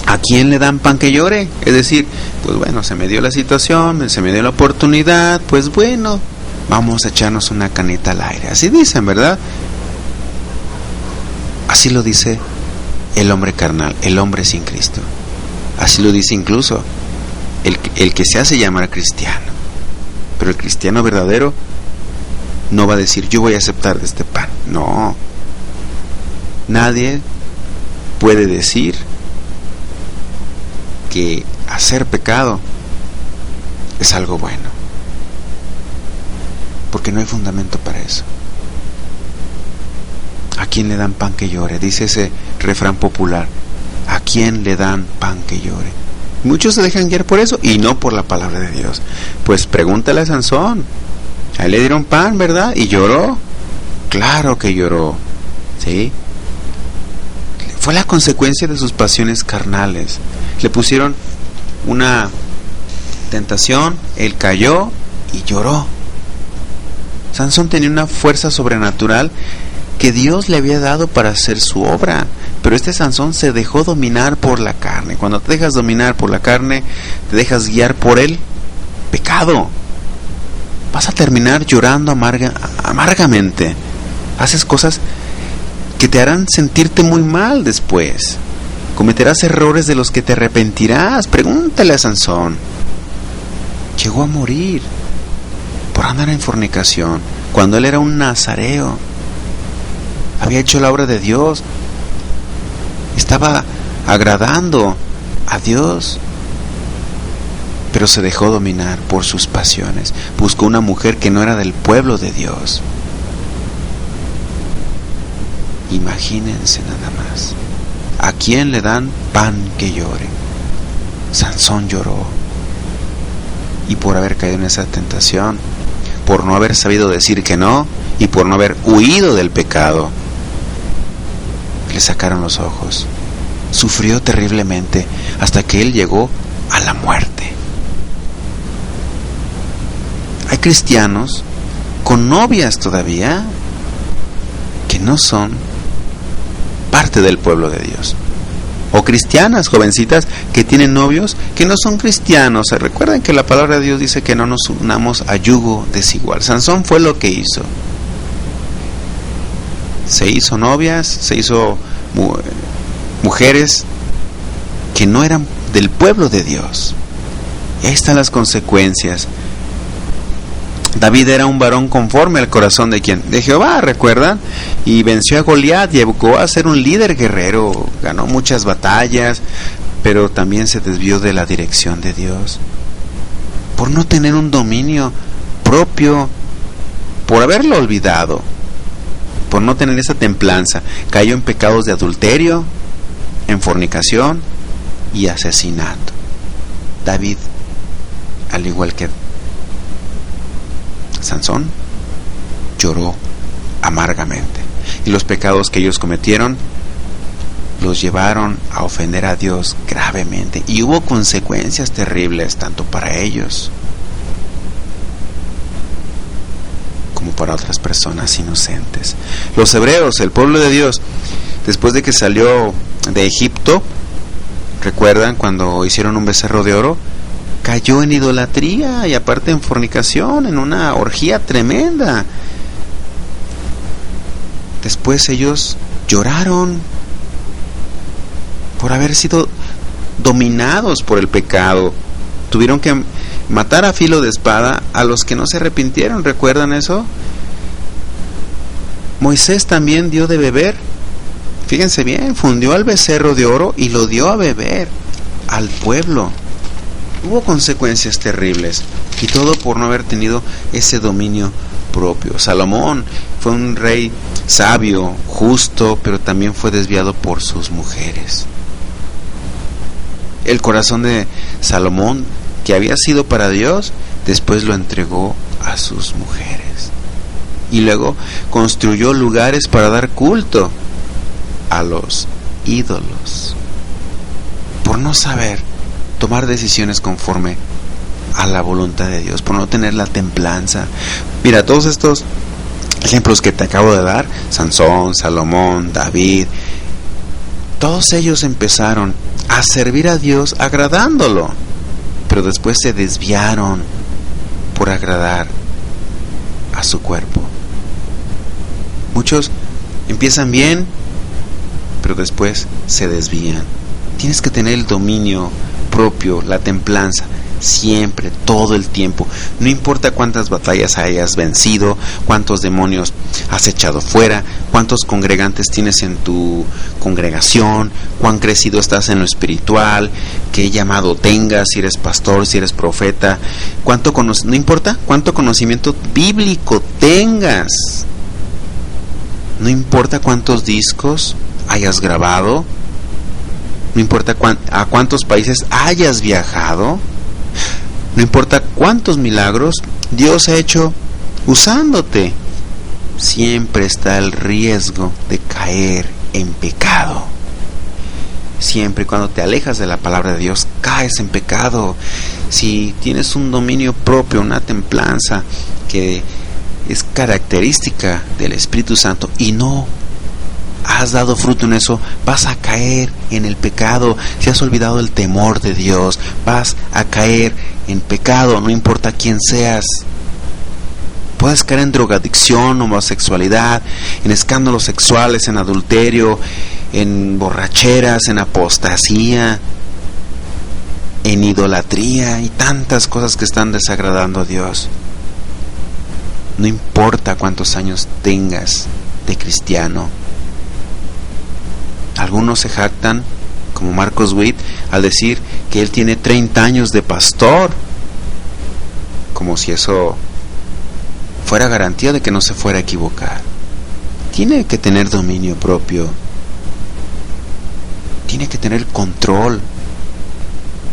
¿a quién le dan pan que llore? Es decir, pues bueno, se me dio la situación, se me dio la oportunidad, pues bueno, vamos a echarnos una canita al aire. Así dicen, ¿verdad? Así lo dice el hombre carnal, el hombre sin Cristo. Así lo dice incluso el que se hace llamar cristiano. Pero el cristiano verdadero no va a decir: yo voy a aceptar de este pan. No. Nadie puede decir que hacer pecado es algo bueno, porque no hay fundamento para eso. ¿A quién le dan pan que llore? Dice ese refrán popular: ¿a quién le dan pan que llore? Muchos se dejan guiar por eso y no por la palabra de Dios. Pues pregúntale a Sansón. A él le dieron pan, ¿verdad? Y lloró. Claro que lloró, ¿sí? Fue la consecuencia de sus pasiones carnales. Le pusieron una tentación, él cayó y lloró. Sansón tenía una fuerza sobrenatural que Dios le había dado para hacer su obra, pero este Sansón se dejó dominar por la carne. Cuando te dejas dominar por la carne, te dejas guiar por el pecado, vas a terminar llorando amargamente. Haces cosas que te harán sentirte muy mal después. Cometerás errores de los que te arrepentirás. Pregúntale a Sansón. Llegó a morir por andar en fornicación cuando él era un nazareo. Había hecho la obra de Dios, estaba agradando a Dios, pero se dejó dominar por sus pasiones. Buscó una mujer que no era del pueblo de Dios. Imagínense nada más. ¿A quién le dan pan que llore? Sansón lloró, y por haber caído en esa tentación, por no haber sabido decir que no, y por no haber huido del pecado, le sacaron los ojos. Sufrió terriblemente hasta que él llegó a la muerte. Hay cristianos con novias todavía que no son parte del pueblo de Dios, o cristianas jovencitas que tienen novios que no son cristianos. Recuerden que la palabra de Dios dice que no nos unamos a yugo desigual. Sansón fue lo que hizo. Se hizo novias, se hizo mujeres que no eran del pueblo de Dios. Y ahí están las consecuencias. David era un varón conforme al corazón de ¿quién? De Jehová, ¿recuerdan? Y venció a Goliat, llegó a ser un líder guerrero, ganó muchas batallas, pero también se desvió de la dirección de Dios por no tener un dominio propio, por haberlo olvidado, por no tener esa templanza. Cayó en pecados de adulterio, en fornicación y asesinato. David, al igual que Sansón, lloró amargamente, y los pecados que ellos cometieron los llevaron a ofender a Dios gravemente, y hubo consecuencias terribles tanto para ellos como para otras personas inocentes. Los hebreos, el pueblo de Dios, después de que salió de Egipto, ¿recuerdan cuando hicieron un becerro de oro? cayó en idolatría y aparte en fornicación, en una orgía tremenda. Después ellos lloraron por haber sido dominados por el pecado. Tuvieron que matar a filo de espada a los que no se arrepintieron. ¿Recuerdan eso? Moisés también dio de beber. Fíjense bien, fundió al becerro de oro y lo dio a beber al pueblo. Hubo consecuencias terribles, y todo por no haber tenido ese dominio propio. Salomón fue un rey sabio, justo, pero también fue desviado por sus mujeres. El corazón de Salomón, que había sido para Dios, después lo entregó a sus mujeres. Y luego construyó lugares para dar culto a los ídolos, por no saber tomar decisiones conforme a la voluntad de Dios, por no tener la templanza. Mira, todos estos ejemplos que te acabo de dar, Sansón, Salomón, David, todos ellos empezaron a servir a Dios agradándolo, pero después se desviaron por agradar a su cuerpo. Muchos empiezan bien, pero después se desvían. Tienes que tener el dominio propio, la templanza, siempre, todo el tiempo. No importa cuántas batallas hayas vencido, cuántos demonios has echado fuera, cuántos congregantes tienes en tu congregación, cuán crecido estás en lo espiritual, qué llamado tengas, si eres pastor, si eres profeta, no importa cuánto conocimiento bíblico tengas, no importa cuántos discos hayas grabado, no importa a cuántos países hayas viajado, no importa cuántos milagros Dios ha hecho usándote, siempre está el riesgo de caer en pecado. Siempre cuando te alejas de la palabra de Dios, caes en pecado. Si tienes un dominio propio, una templanza que es característica del Espíritu Santo y no has dado fruto en eso, vas a caer en el pecado. Si has olvidado el temor de Dios, vas a caer en pecado, no importa quién seas. Puedes caer en drogadicción, homosexualidad, en escándalos sexuales, en adulterio, en borracheras, en apostasía, en idolatría y tantas cosas que están desagradando a Dios. No importa cuántos años tengas de cristiano. Algunos se jactan, como Marcos Witt, al decir que él tiene 30 años de pastor, como si eso fuera garantía de que no se fuera a equivocar. Tiene que tener dominio propio, tiene que tener control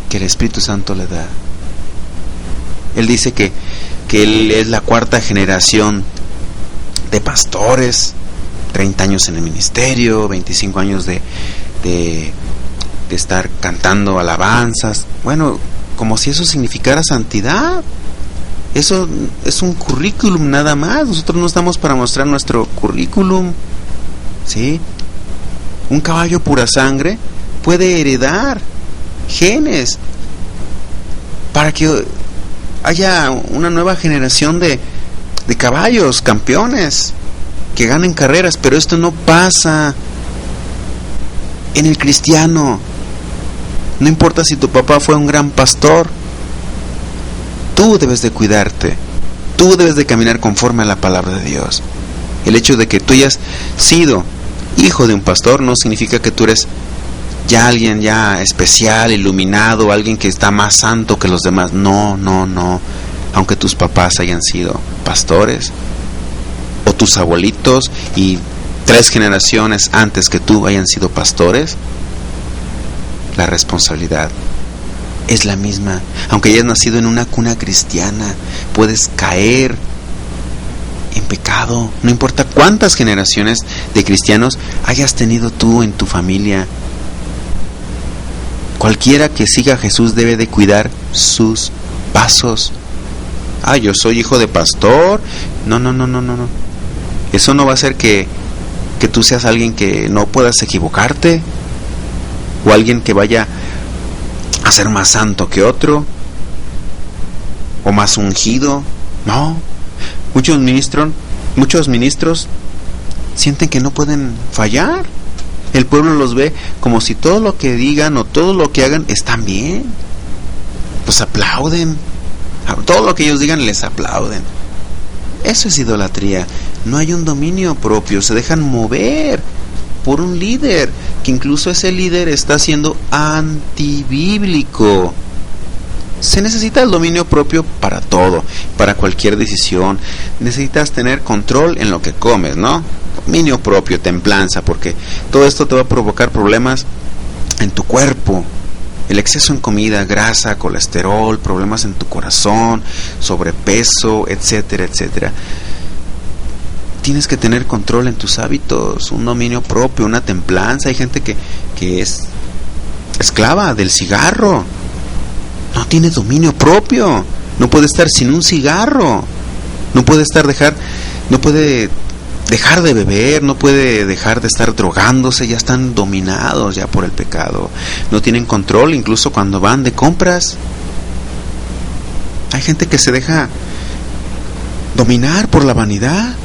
que el Espíritu Santo le da. Él dice que él es la 4ª generación de pastores, 30 años en el ministerio, 25 años de estar cantando alabanzas. Bueno, como si eso significara santidad. Eso es un currículum nada más. Nosotros no estamos para mostrar nuestro currículum, ¿sí? Un caballo pura sangre puede heredar genes para que haya una nueva generación de caballos, campeones, que ganen carreras, pero esto no pasa en el cristiano. No importa si tu papá fue un gran pastor, tú debes de cuidarte, tú debes de caminar conforme a la palabra de Dios. El hecho de que tú hayas sido hijo de un pastor no significa que tú eres ya alguien ya especial, iluminado, alguien que está más santo que los demás. No. Aunque tus papás hayan sido pastores, o tus abuelitos y 3 generaciones antes que tú hayan sido pastores, la responsabilidad es la misma. Aunque hayas nacido en una cuna cristiana, puedes caer en pecado. No importa cuántas generaciones de cristianos hayas tenido tú en tu familia. Cualquiera que siga a Jesús debe de cuidar sus pasos. Yo soy hijo de pastor. No. Eso no va a hacer que tú seas alguien que no puedas equivocarte, o alguien que vaya a ser más santo que otro. o más ungido. No, muchos ministros sienten que no pueden fallar. El pueblo los ve como si todo lo que digan o todo lo que hagan están bien. Los aplauden. Todo lo que ellos digan les aplauden. Eso es idolatría. No hay un dominio propio. Se dejan mover por un líder, que incluso ese líder está siendo antibíblico. Se necesita el dominio propio para todo, para cualquier decisión. Necesitas tener control en lo que comes, ¿no? Dominio propio, templanza, porque todo esto te va a provocar problemas en tu cuerpo. El exceso en comida, grasa, colesterol, problemas en tu corazón, sobrepeso, etcétera, etcétera. Tienes que tener control en tus hábitos, un dominio propio, una templanza. Hay gente que es esclava del cigarro. No tiene dominio propio. No puede estar sin un cigarro. No puede dejar de beber, no puede dejar de estar drogándose. Ya están dominados ya por el pecado. No tienen control incluso cuando van de compras. Hay gente que se deja dominar por la vanidad.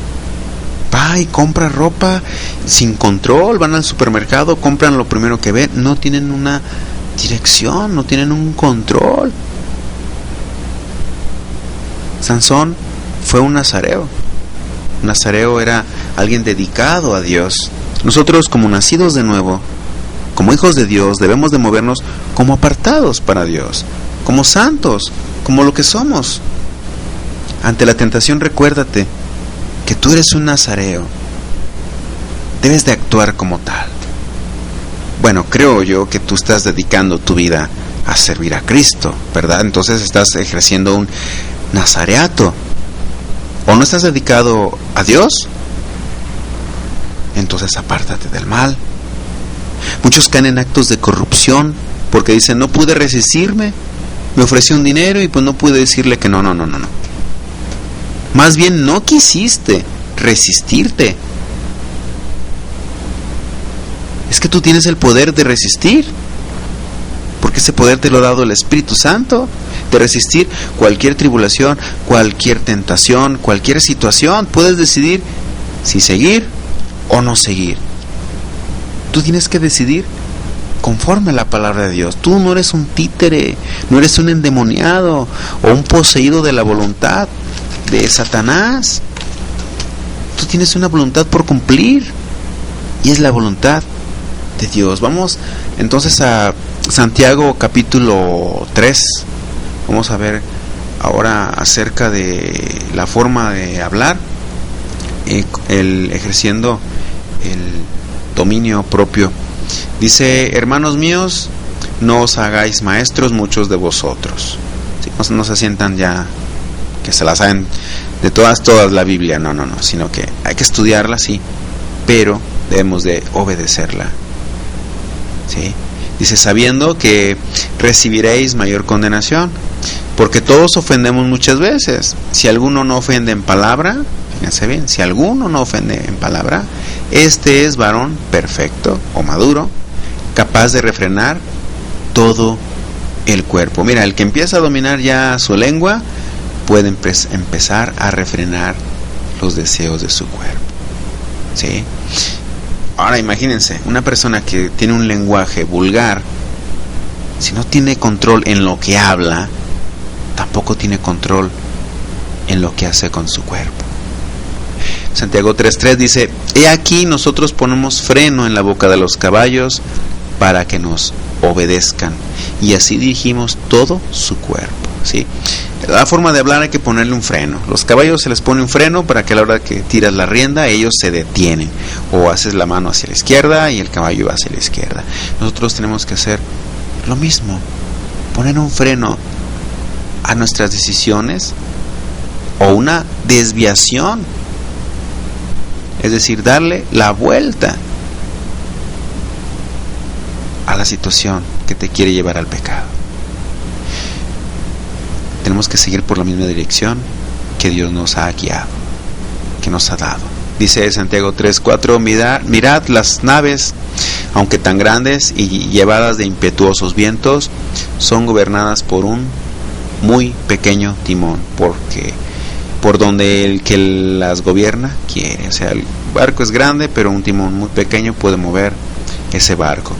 Va y compra ropa sin control, van al supermercado, compran lo primero que ven, no tienen una dirección, no tienen un control. Sansón fue un nazareo. Un nazareo era alguien dedicado a Dios. Nosotros, como nacidos de nuevo, como hijos de Dios, debemos de movernos como apartados para Dios, como santos, como lo que somos. Ante la tentación, recuérdate que tú eres un nazareo. Debes de actuar como tal. Bueno, creo yo que tú estás dedicando tu vida a servir a Cristo, ¿verdad? Entonces estás ejerciendo un nazareato. ¿O no estás dedicado a Dios? Entonces apártate del mal. Muchos caen en actos de corrupción porque dicen, no pude resistirme, me ofreció un dinero y pues no pude decirle que no. Más bien no quisiste resistirte. Es que tú tienes el poder de resistir, porque ese poder te lo ha dado el Espíritu Santo, de resistir cualquier tribulación, cualquier tentación, cualquier situación. Puedes decidir si seguir o no seguir. Tú tienes que decidir conforme a la palabra de Dios. Tú no eres un títere, no eres un endemoniado o un poseído de la voluntad de Satanás. Tú tienes una voluntad por cumplir y es la voluntad de Dios. Vamos entonces a Santiago capítulo 3. Vamos a ver ahora acerca de la forma de hablar, ejerciendo el dominio propio. Dice, hermanos míos, no os hagáis maestros muchos de vosotros. ¿Sí? No se sientan ya que se la saben de todas la Biblia, no, sino que hay que estudiarla, sí, pero debemos de obedecerla, ¿sí? Dice, sabiendo que recibiréis mayor condenación, porque todos ofendemos muchas veces. Si alguno no ofende en palabra, fíjense bien, si alguno no ofende en palabra, este es varón perfecto o maduro, capaz de refrenar todo el cuerpo. Mira, el que empieza a dominar ya su lengua, puede empezar a refrenar los deseos de su cuerpo, ¿sí? Ahora imagínense, una persona que tiene un lenguaje vulgar, si no tiene control en lo que habla, tampoco tiene control en lo que hace con su cuerpo. Santiago 3:3 dice, he aquí nosotros ponemos freno en la boca de los caballos para que nos obedezcan, y así dirigimos todo su cuerpo, ¿sí? La forma de hablar hay que ponerle un freno. Los caballos se les pone un freno para que a la hora que tiras la rienda ellos se detienen, o haces la mano hacia la izquierda y el caballo va hacia la izquierda. Nosotros tenemos que hacer lo mismo, poner un freno a nuestras decisiones o una desviación, es decir, darle la vuelta a la situación que te quiere llevar al pecado. Tenemos que seguir por la misma dirección que Dios nos ha guiado, que nos ha dado. Dice Santiago 3:4, mirad las naves, aunque tan grandes y llevadas de impetuosos vientos, son gobernadas por un muy pequeño timón, porque por donde el que las gobierna quiere. O sea, el barco es grande, pero un timón muy pequeño puede mover ese barco.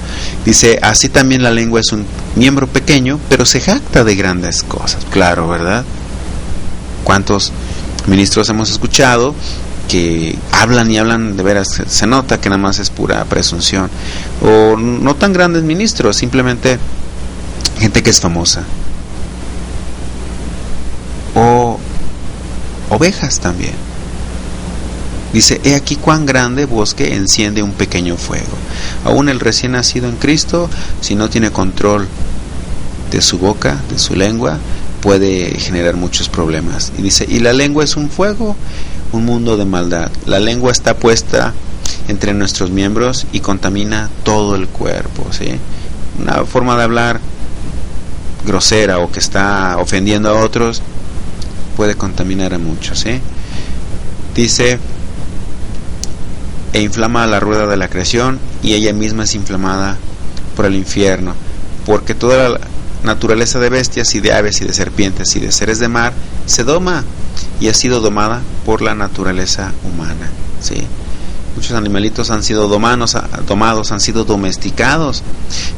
Dice, así también la lengua es un miembro pequeño, pero se jacta de grandes cosas. Claro, ¿verdad? ¿Cuántos ministros hemos escuchado que hablan y hablan de veras? Se nota que nada más es pura presunción. O no tan grandes ministros, simplemente gente que es famosa. O ovejas también. Dice, he aquí cuán grande bosque enciende un pequeño fuego. Aún el recién nacido en Cristo, si no tiene control de su boca, de su lengua, puede generar muchos problemas. Y dice, y la lengua es un fuego, un mundo de maldad. La lengua está puesta entre nuestros miembros y contamina todo el cuerpo, ¿sí? Una forma de hablar grosera o que está ofendiendo a otros puede contaminar a muchos, ¿sí? Dice, e inflama la rueda de la creación, y ella misma es inflamada por el infierno, porque toda la naturaleza de bestias y de aves y de serpientes y de seres de mar se doma y ha sido domada por la naturaleza humana, ¿sí? Muchos animalitos han sido domados, han sido domesticados,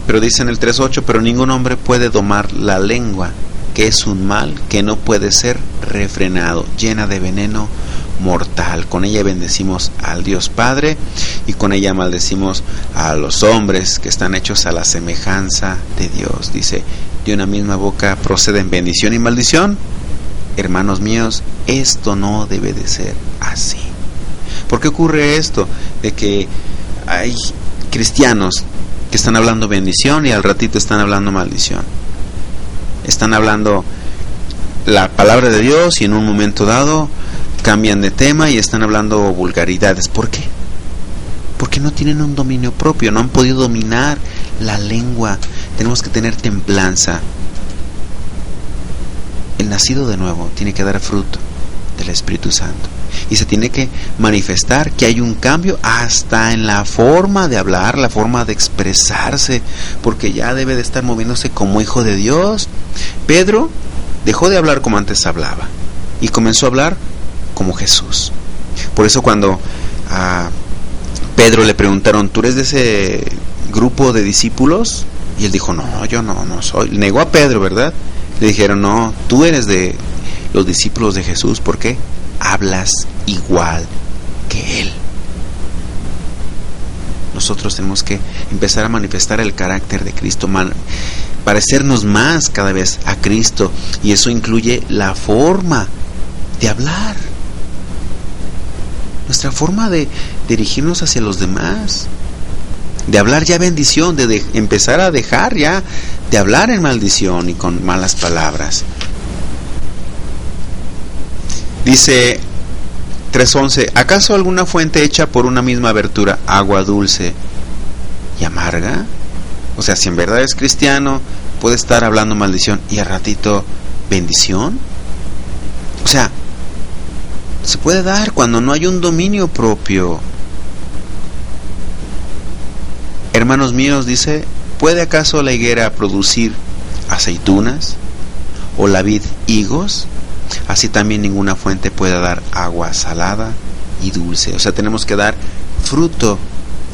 pero dice en el 3.8, pero ningún hombre puede domar la lengua, que es un mal que no puede ser refrenado, llena de veneno mortal. Con ella bendecimos al Dios Padre y con ella maldecimos a los hombres que están hechos a la semejanza de Dios. Dice, de una misma boca proceden bendición y maldición. Hermanos míos, esto no debe de ser así. ¿Por qué ocurre esto? De que hay cristianos que están hablando bendición y al ratito están hablando maldición. Están hablando la palabra de Dios y en un momento dado cambian de tema y están hablando vulgaridades. ¿Por qué? Porque no tienen un dominio propio, no han podido dominar la lengua. Tenemos que tener templanza. El nacido de nuevo tiene que dar fruto del Espíritu Santo y se tiene que manifestar que hay un cambio hasta en la forma de hablar, la forma de expresarse, porque ya debe de estar moviéndose como hijo de Dios. Pedro dejó de hablar como antes hablaba y comenzó a hablar como Jesús. Por eso cuando a Pedro le preguntaron, ¿tú eres de ese grupo de discípulos? Y él dijo, no, yo no soy. Negó a Pedro, ¿verdad? Le dijeron, no, tú eres de los discípulos de Jesús, ¿por qué? Hablas igual que Él. Nosotros tenemos que empezar a manifestar el carácter de Cristo, parecernos más cada vez a Cristo, y eso incluye la forma de hablar, nuestra forma de dirigirnos hacia los demás, de hablar ya bendición, de empezar a dejar ya de hablar en maldición y con malas palabras. Dice 3.11, ¿acaso alguna fuente hecha por una misma abertura, agua dulce y amarga? O sea, si en verdad es cristiano, puede estar hablando maldición y al ratito bendición. O sea, se puede dar cuando no hay un dominio propio. Hermanos míos, dice, ¿puede acaso la higuera producir aceitunas o la vid higos? Así también ninguna fuente puede dar agua salada y dulce. O sea, tenemos que dar fruto.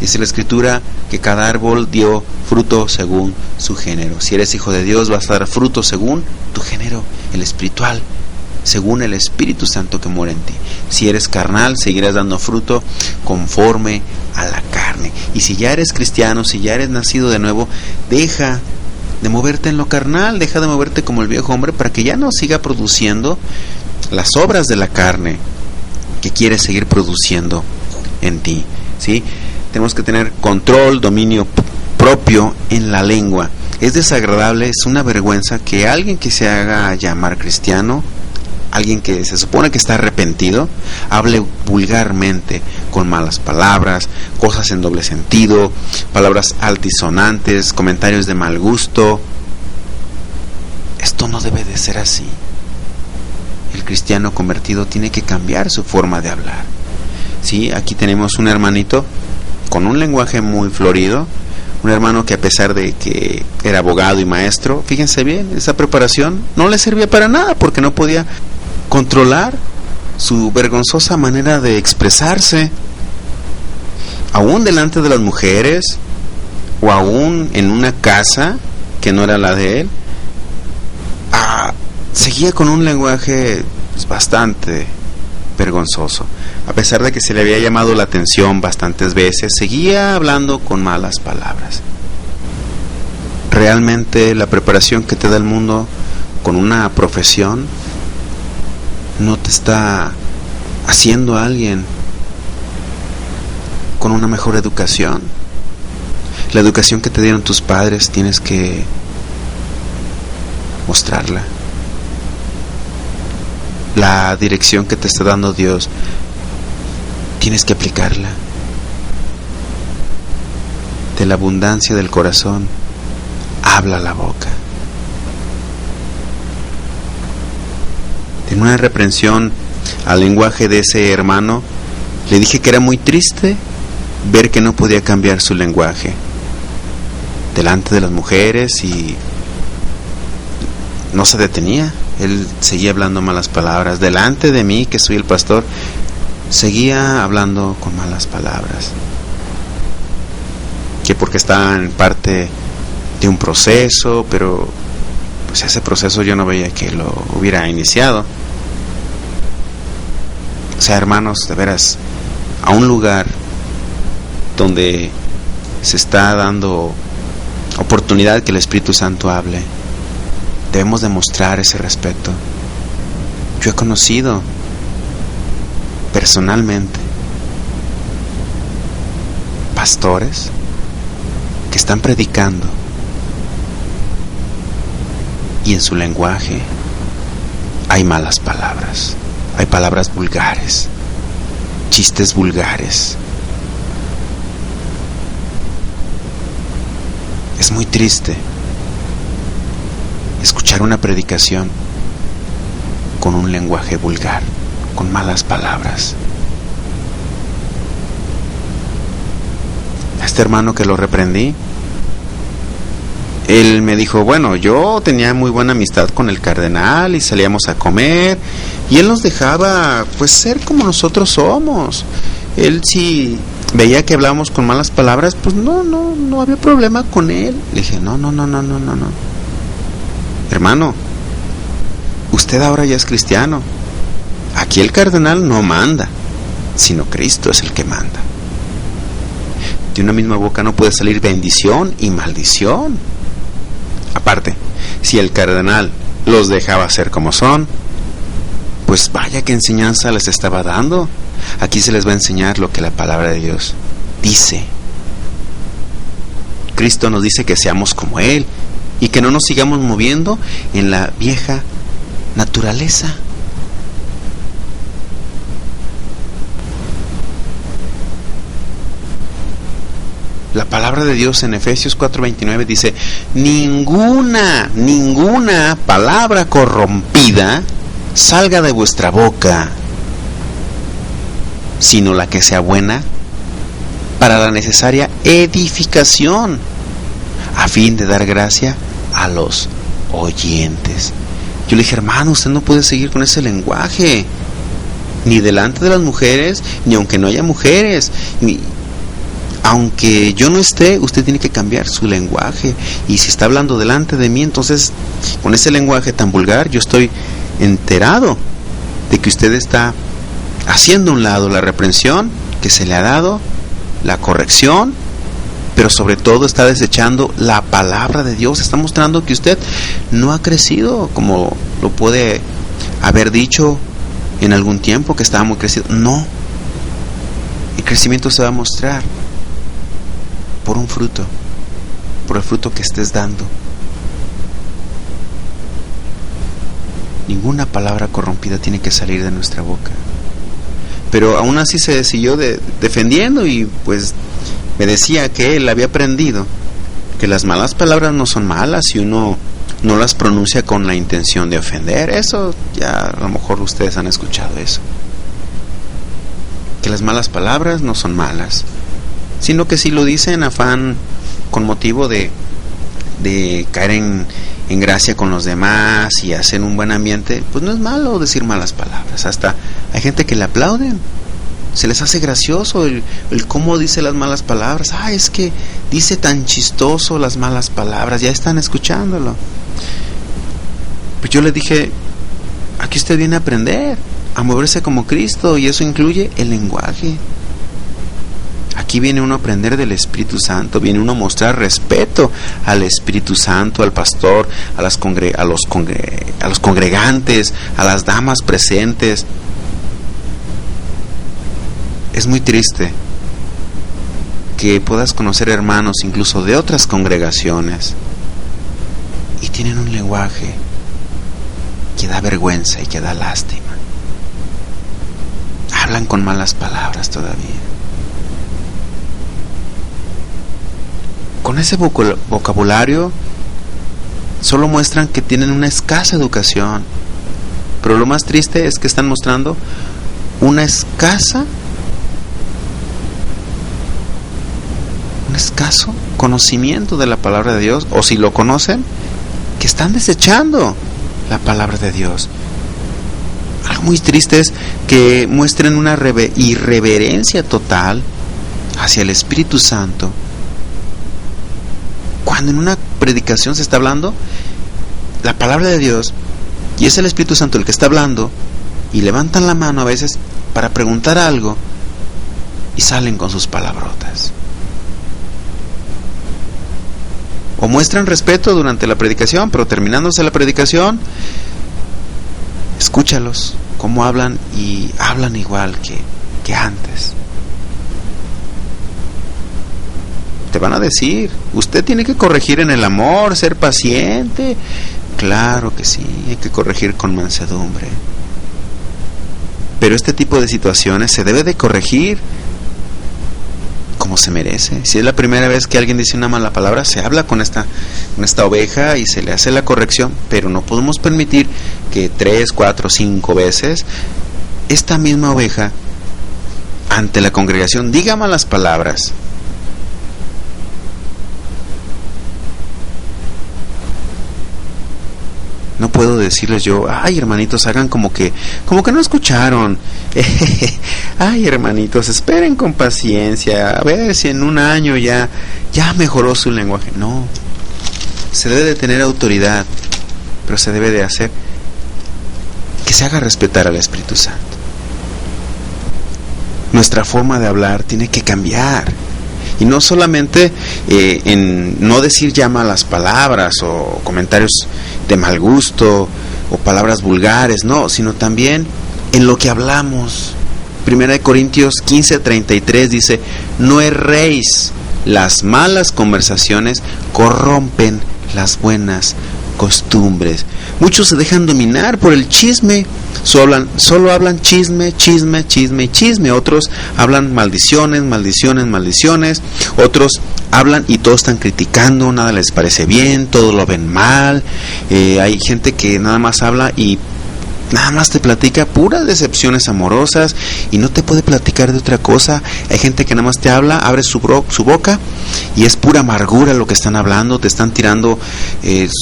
Dice la Escritura que cada árbol dio fruto según su género. Si eres hijo de Dios, vas a dar fruto según tu género, el espiritual, según el Espíritu Santo que mora en ti. Si eres carnal, seguirás dando fruto conforme a la carne. Y si ya eres cristiano, si ya eres nacido de nuevo, deja de moverte en lo carnal, deja de moverte como el viejo hombre para que ya no siga produciendo las obras de la carne que quiere seguir produciendo en ti, ¿sí? Tenemos que tener control, dominio propio en la lengua. Es desagradable, es una vergüenza que alguien que se haga llamar cristiano, alguien que se supone que está arrepentido, hable vulgarmente, con malas palabras, cosas en doble sentido, palabras altisonantes, comentarios de mal gusto. Esto no debe de ser así. El cristiano convertido tiene que cambiar su forma de hablar. Sí, aquí tenemos un hermanito con un lenguaje muy florido, Un hermano que a pesar de que era abogado y maestro, fíjense bien, esa preparación no le servía para nada porque no podía controlar su vergonzosa manera de expresarse, aún delante de las mujeres o aún en una casa que no era la de él. Seguía con un lenguaje bastante vergonzoso. A pesar de que se le había llamado la atención bastantes veces, seguía hablando con malas palabras. Realmente la preparación que te da el mundo con una profesión no te está haciendo a alguien con una mejor educación. La educación que te dieron tus padres tienes que mostrarla. La dirección que te está dando Dios tienes que aplicarla. De la abundancia del corazón habla la boca. En una reprensión al lenguaje de ese hermano, le dije que era muy triste ver que no podía cambiar su lenguaje delante de las mujeres y no se detenía. Él seguía hablando malas palabras. Delante de mí, que soy el pastor, seguía hablando con malas palabras. Que porque estaba en parte de un proceso, pero pues ese proceso yo no veía que lo hubiera iniciado. O sea, hermanos, de veras, a un lugar donde se está dando oportunidad que el Espíritu Santo hable, debemos demostrar ese respeto. Yo he conocido personalmente pastores que están predicando y en su lenguaje hay malas palabras, hay palabras vulgares, chistes vulgares. Es muy triste escuchar una predicación con un lenguaje vulgar, con malas palabras. A este hermano que lo reprendí, él me dijo, bueno, yo tenía muy buena amistad con el cardenal y salíamos a comer y él nos dejaba pues ser como nosotros somos. Él si veía que hablábamos con malas palabras, pues no había problema con él. Le dije, no. Hermano, usted ahora ya es cristiano. Aquí el cardenal no manda, sino Cristo es el que manda. De una misma boca no puede salir bendición y maldición. Aparte, si el cardenal los dejaba ser como son, pues vaya qué enseñanza les estaba dando. Aquí se les va a enseñar lo que la palabra de Dios dice. Cristo nos dice que seamos como Él y que no nos sigamos moviendo en la vieja naturaleza. La palabra de Dios en Efesios 4:29 dice, ninguna palabra corrompida salga de vuestra boca, sino la que sea buena para la necesaria edificación, a fin de dar gracia a los oyentes. Yo le dije, hermano, usted no puede seguir con ese lenguaje, ni delante de las mujeres, ni aunque no haya mujeres, ni aunque yo no esté, usted tiene que cambiar su lenguaje. Y si está hablando delante de mí, entonces con ese lenguaje tan vulgar, yo estoy enterado de que usted está haciendo a un lado la reprensión que se le ha dado, la corrección, pero sobre todo está desechando la palabra de Dios. Está mostrando que usted no ha crecido como lo puede haber dicho en algún tiempo, que estaba muy crecido. No, el crecimiento se va a mostrar por un fruto, por el fruto que estés dando. Ninguna palabra corrompida tiene que salir de nuestra boca. Pero aún así se siguió defendiendo y pues me decía que él había aprendido que las malas palabras no son malas si uno no las pronuncia con la intención de ofender. Eso ya a lo mejor ustedes han escuchado eso, que las malas palabras no son malas, sino que si lo dice en afán con motivo de caer en gracia con los demás y hacer un buen ambiente, pues no es malo decir malas palabras. Hasta hay gente que le aplauden, se les hace gracioso el cómo dice las malas palabras. Es que dice tan chistoso las malas palabras, ya están escuchándolo. Pues yo le dije, aquí usted viene a aprender a moverse como Cristo, y eso incluye el lenguaje. Aquí viene uno a aprender del Espíritu Santo, viene uno a mostrar respeto al Espíritu Santo, al pastor, a los congregantes, a las damas presentes. Es muy triste que puedas conocer hermanos incluso de otras congregaciones y tienen un lenguaje que da vergüenza y que da lástima. Hablan con malas palabras todavía. Con ese vocabulario solo muestran que tienen una escasa educación, pero lo más triste es que están mostrando un escaso conocimiento de la palabra de Dios, o si lo conocen, que están desechando la palabra de Dios. Algo muy triste es que muestren una irreverencia total hacia el Espíritu Santo, cuando en una predicación se está hablando la palabra de Dios y es el Espíritu Santo el que está hablando, y levantan la mano a veces para preguntar algo y salen con sus palabrotas. O muestran respeto durante la predicación, pero terminándose la predicación, escúchalos cómo hablan, y hablan igual que antes. Te van a decir, usted tiene que corregir en el amor, ser paciente. Claro que sí, hay que corregir con mansedumbre. Pero este tipo de situaciones se debe de corregir como se merece. Si es la primera vez que alguien dice una mala palabra, se habla con esta oveja y se le hace la corrección, pero no podemos permitir que 3, 4, 5 veces esta misma oveja ante la congregación diga malas palabras. No puedo decirles yo, ay hermanitos, hagan como que no escucharon. Ay hermanitos, esperen con paciencia, a ver si en un año ya mejoró su lenguaje. No, se debe de tener autoridad, pero se debe de hacer que se haga respetar al Espíritu Santo. Nuestra forma de hablar tiene que cambiar. Y no solamente en no decir ya malas palabras o comentarios de mal gusto o palabras vulgares, no, sino también en lo que hablamos. 1 Corintios 15:33 dice, no erréis, las malas conversaciones corrompen las buenas costumbres. Muchos se dejan dominar por el chisme, solo hablan chisme. Otros hablan maldiciones. Otros hablan y todos están criticando, nada les parece bien, todo lo ven mal. Hay gente que nada más habla y nada más te platica puras decepciones amorosas y no te puede platicar de otra cosa. Hay gente que nada más te habla, abre su boca y es pura amargura lo que están hablando, te están tirando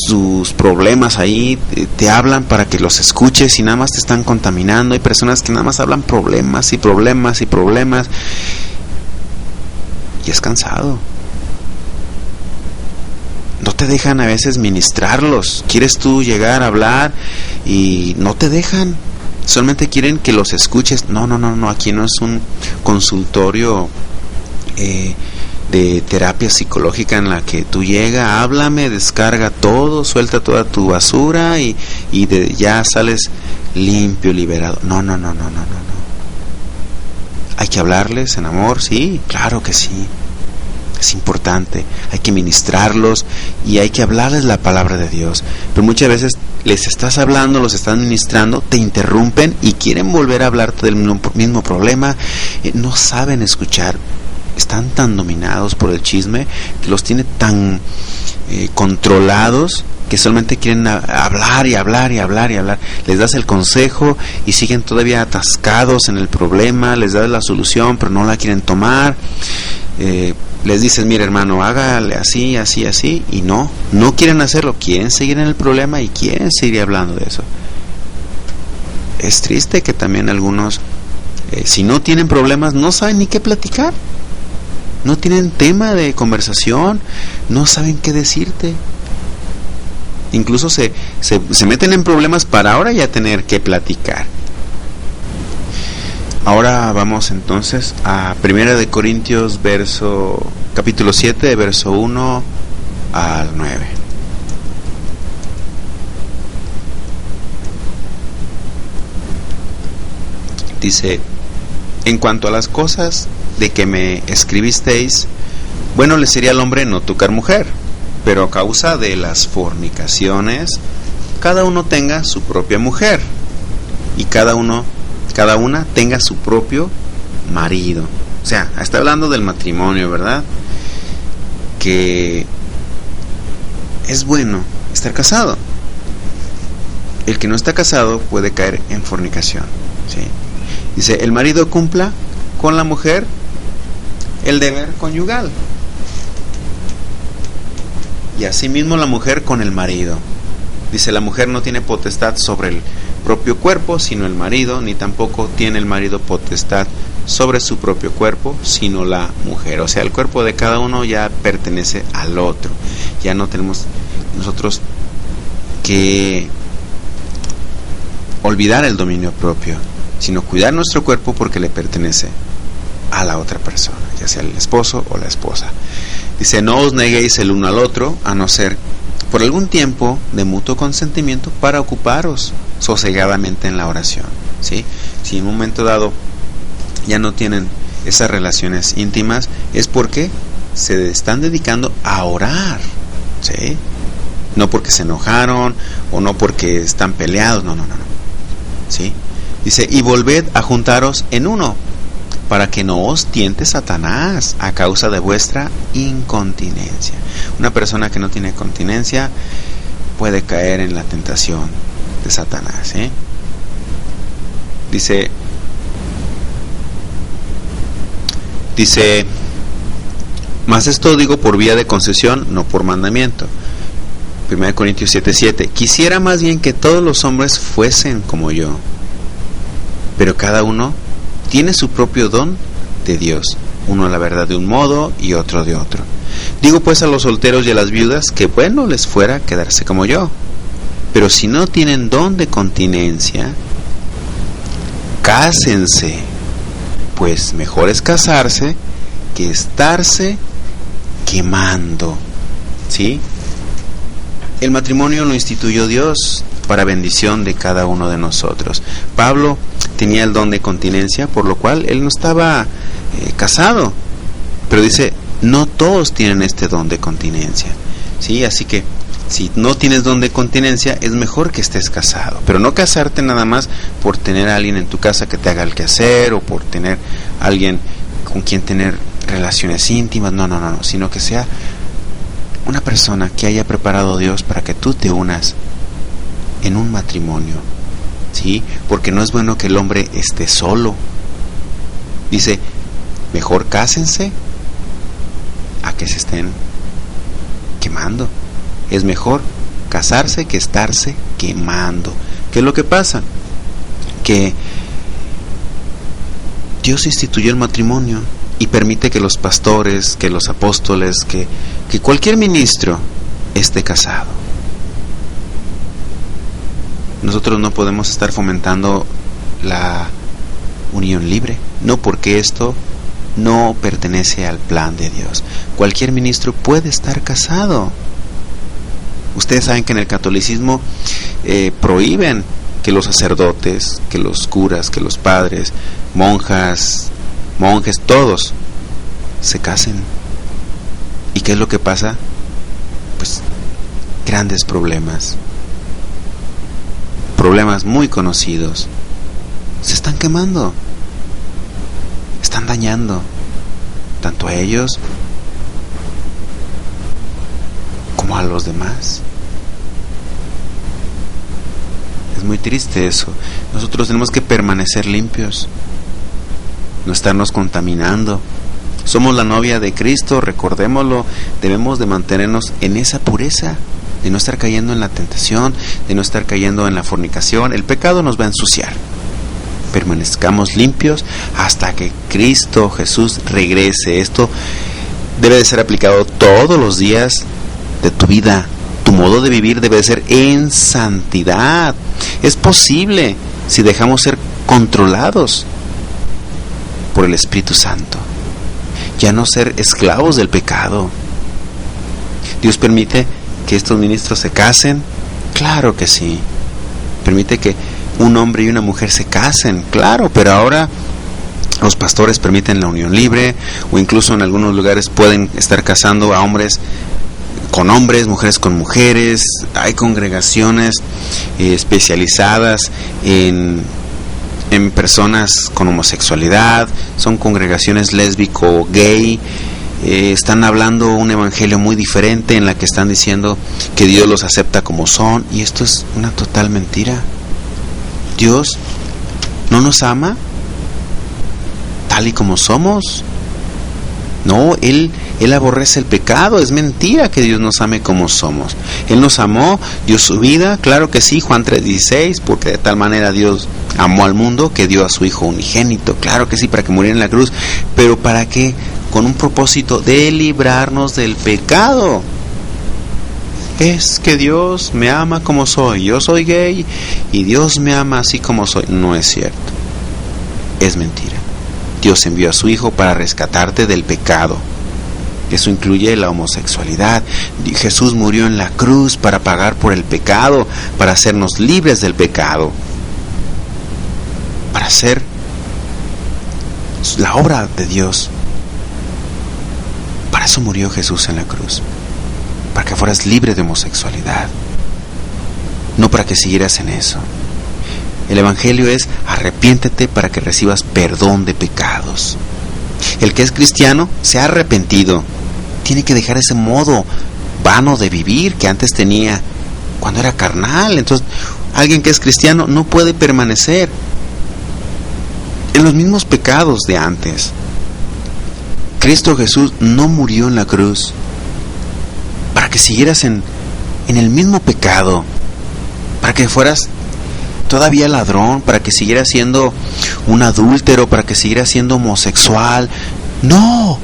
sus problemas ahí, te hablan para que los escuches y nada más te están contaminando. Hay personas que nada más hablan problemas y es cansado. No te dejan a veces ministrarlos. Quieres tú llegar a hablar y no te dejan. Solamente quieren que los escuches. No. Aquí no es un consultorio de terapia psicológica en la que tú llegas, háblame, descarga todo, suelta toda tu basura y ya sales limpio, liberado. No. Hay que hablarles en amor, sí, claro que sí. Es importante, hay que ministrarlos y hay que hablarles la palabra de Dios. Pero muchas veces les estás hablando, los estás ministrando, te interrumpen y quieren volver a hablarte del mismo problema. No saben escuchar, están tan dominados por el chisme que los tiene tan controlados que solamente quieren hablar. Les das el consejo y siguen todavía atascados en el problema, les das la solución pero no la quieren tomar. les dices, mire hermano, hágale así, así, así, y no quieren hacerlo, quieren seguir en el problema y quieren seguir hablando de eso. Es triste que también algunos, si no tienen problemas, no saben ni qué platicar, no tienen tema de conversación, no saben qué decirte. Incluso se meten en problemas para ahora ya tener que platicar. Ahora vamos entonces a 1 de Corintios capítulo 7, verso 1 al 9. Dice: en cuanto a las cosas de que me escribisteis, bueno le sería al hombre no tocar mujer, pero a causa de las fornicaciones, cada uno tenga su propia mujer, y cada una tenga su propio marido. O sea, está hablando del matrimonio, ¿verdad? Que es bueno estar casado. El que no está casado puede caer en fornicación, ¿sí? Dice, el marido cumpla con la mujer el deber conyugal, y asimismo la mujer con el marido. Dice, la mujer no tiene potestad sobre el propio cuerpo, sino el marido, ni tampoco tiene el marido potestad sobre su propio cuerpo, sino la mujer. O sea, el cuerpo de cada uno ya pertenece al otro. Ya no tenemos nosotros que olvidar el dominio propio, sino cuidar nuestro cuerpo porque le pertenece a la otra persona, ya sea el esposo o la esposa. Dice, no os neguéis el uno al otro, a no ser por algún tiempo de mutuo consentimiento para ocuparos sosegadamente en la oración, ¿sí? Si en un momento dado ya no tienen esas relaciones íntimas, es porque se están dedicando a orar, ¿sí? No porque se enojaron o no porque están peleados, no, ¿sí? Dice, y volved a juntaros en uno, para que no os tiente Satanás a causa de vuestra incontinencia. Una persona que no tiene continencia puede caer en la tentación de Satanás, ¿eh? Dice, mas esto digo por vía de concesión, no por mandamiento. 1 Corintios 7:7. Quisiera más bien que todos los hombres fuesen como yo, pero cada uno tiene su propio don de Dios, uno a la verdad de un modo y otro de otro. Digo pues a los solteros y a las viudas que bueno les fuera quedarse como yo, pero si no tienen don de continencia, cásense, pues mejor es casarse que estarse quemando, ¿sí? El matrimonio lo instituyó Dios para bendición de cada uno de nosotros. Pablo tenía el don de continencia, por lo cual él no estaba casado, pero dice, no todos tienen este don de continencia, ¿sí? Así que si no tienes don de continencia, es mejor que estés casado, pero no casarte nada más por tener a alguien en tu casa que te haga el quehacer, o por tener a alguien con quien tener relaciones íntimas, no, sino que sea una persona que haya preparado Dios para que tú te unas en un matrimonio, ¿sí? Porque no es bueno que el hombre esté solo. Dice, mejor cásense a que se estén quemando. Es mejor casarse que estarse quemando. ¿Qué es lo que pasa? Que Dios instituyó el matrimonio y permite que los pastores, que los apóstoles, que cualquier ministro esté casado. Nosotros no podemos estar fomentando la unión libre, no, porque esto no pertenece al plan de Dios. Cualquier ministro puede estar casado. Ustedes saben que en el catolicismo prohíben que los sacerdotes, que los curas, que los padres, monjas, monjes, todos se casen. ¿Y qué es lo que pasa? Pues grandes problemas muy conocidos. Se están quemando, están dañando tanto a ellos como a los demás. Es muy triste eso. Nosotros tenemos que permanecer limpios, no estarnos contaminando. Somos la novia de Cristo, recordémoslo. Debemos de mantenernos en esa pureza, de no estar cayendo en la tentación, de no estar cayendo en la fornicación. El pecado nos va a ensuciar. Permanezcamos limpios hasta que Cristo Jesús regrese. Esto debe de ser aplicado todos los días de tu vida. Tu modo de vivir debe de ser en santidad. Es posible si dejamos ser controlados por el Espíritu Santo. Ya no ser esclavos del pecado. Dios permite que estos ministros se casen. Claro que sí. Permite que un hombre y una mujer se casen. Claro, pero ahora los pastores permiten la unión libre, o incluso en algunos lugares pueden estar casando a hombres con hombres, mujeres con mujeres. Hay congregaciones especializadas en personas con homosexualidad, son congregaciones lésbico o gay. Están hablando un evangelio muy diferente en la que están diciendo que Dios los acepta como son, y esto es una total mentira. Dios no nos ama tal y como somos. No, Él aborrece el pecado. Es mentira que Dios nos ame como somos. Él nos amó, dio su vida, claro que sí, Juan 3:16, porque de tal manera Dios amó al mundo que dio a su Hijo unigénito, claro que sí, para que muriera en la cruz. ¿Pero para qué? Con un propósito de librarnos del pecado. Es que Dios me ama como soy. Yo soy gay y Dios me ama así como soy. No es cierto. Es mentira. Dios envió a su Hijo para rescatarte del pecado. Eso incluye la homosexualidad. Jesús murió en la cruz para pagar por el pecado, para hacernos libres del pecado, para hacer la obra de Dios. Para eso murió Jesús en la cruz, para que fueras libre de homosexualidad, no para que siguieras en eso. El evangelio es: arrepiéntete para que recibas perdón de pecados. El que es cristiano se ha arrepentido, tiene que dejar ese modo vano de vivir que antes tenía cuando era carnal. Entonces, alguien que es cristiano no puede permanecer en los mismos pecados de antes. Cristo Jesús no murió en la cruz para que siguieras en el mismo pecado, para que fueras todavía ladrón, para que siguieras siendo un adúltero, para que siguieras siendo homosexual. No,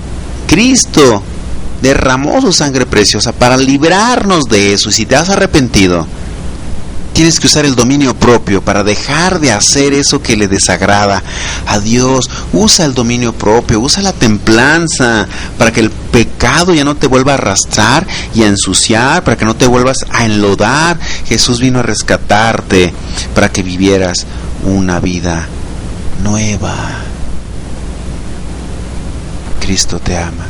Cristo derramó su sangre preciosa para librarnos de eso. Y si te has arrepentido, tienes que usar el dominio propio para dejar de hacer eso que le desagrada a Dios. Usa el dominio propio, usa la templanza para que el pecado ya no te vuelva a arrastrar y a ensuciar, para que no te vuelvas a enlodar. Jesús vino a rescatarte para que vivieras una vida nueva. Cristo te ama,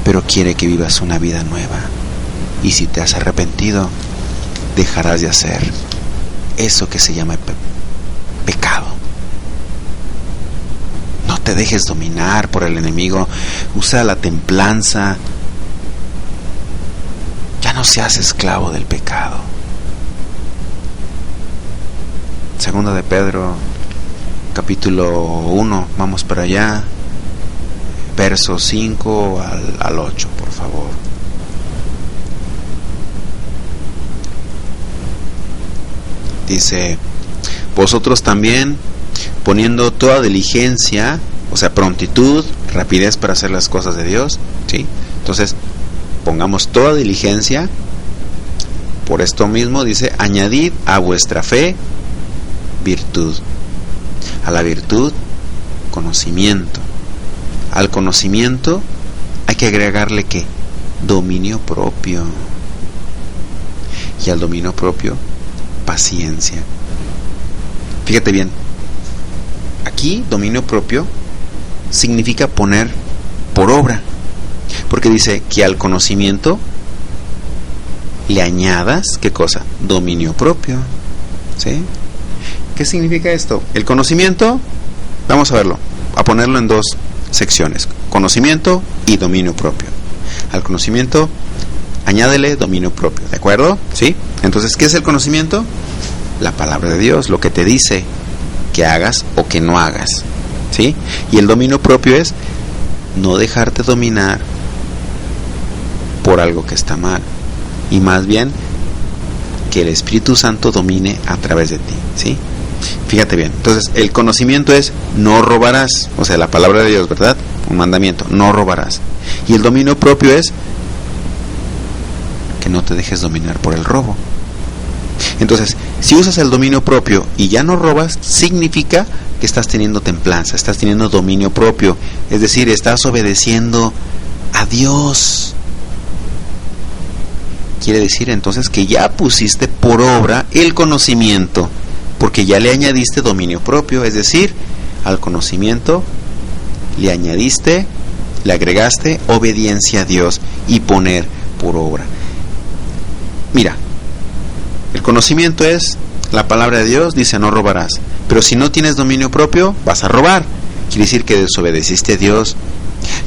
pero quiere que vivas una vida nueva. Y si te has arrepentido, dejarás de hacer eso que se llama pecado. No te dejes dominar por el enemigo. Usa la templanza. Ya no seas esclavo del pecado. Segunda de Pedro, capítulo 1, vamos para allá, verso 5 al 8, por favor. Dice: vosotros también, poniendo toda diligencia, o sea, prontitud, rapidez para hacer las cosas de Dios, ¿sí? Entonces, pongamos toda diligencia. Por esto mismo dice: añadid a vuestra fe virtud, a la virtud conocimiento, al conocimiento hay que agregarle ¿qué? Dominio propio, y al dominio propio paciencia. Fíjate bien, aquí dominio propio significa poner por obra, porque dice que al conocimiento le añadas ¿qué cosa? Dominio propio, ¿sí? ¿Qué significa esto? El conocimiento, vamos a verlo, a ponerlo en dos secciones: conocimiento y dominio propio. Al conocimiento añádele dominio propio, ¿de acuerdo? ¿Sí? Entonces, ¿qué es el conocimiento? La palabra de Dios, lo que te dice que hagas o que no hagas, ¿sí? Y el dominio propio es no dejarte dominar por algo que está mal, y más bien que el Espíritu Santo domine a través de ti, ¿sí? Fíjate bien, entonces el conocimiento es no robarás, o sea, la palabra de Dios, ¿verdad? Un mandamiento, no robarás. Y el dominio propio es que no te dejes dominar por el robo. Entonces, si usas el dominio propio y ya no robas, significa que estás teniendo templanza, estás teniendo dominio propio, es decir, estás obedeciendo a Dios. Quiere decir entonces que ya pusiste por obra el conocimiento, porque ya le añadiste dominio propio, es decir, al conocimiento le añadiste, le agregaste obediencia a Dios y poner por obra. Mira, el conocimiento es la palabra de Dios, dice no robarás, pero si no tienes dominio propio vas a robar. Quiere decir que desobedeciste a Dios,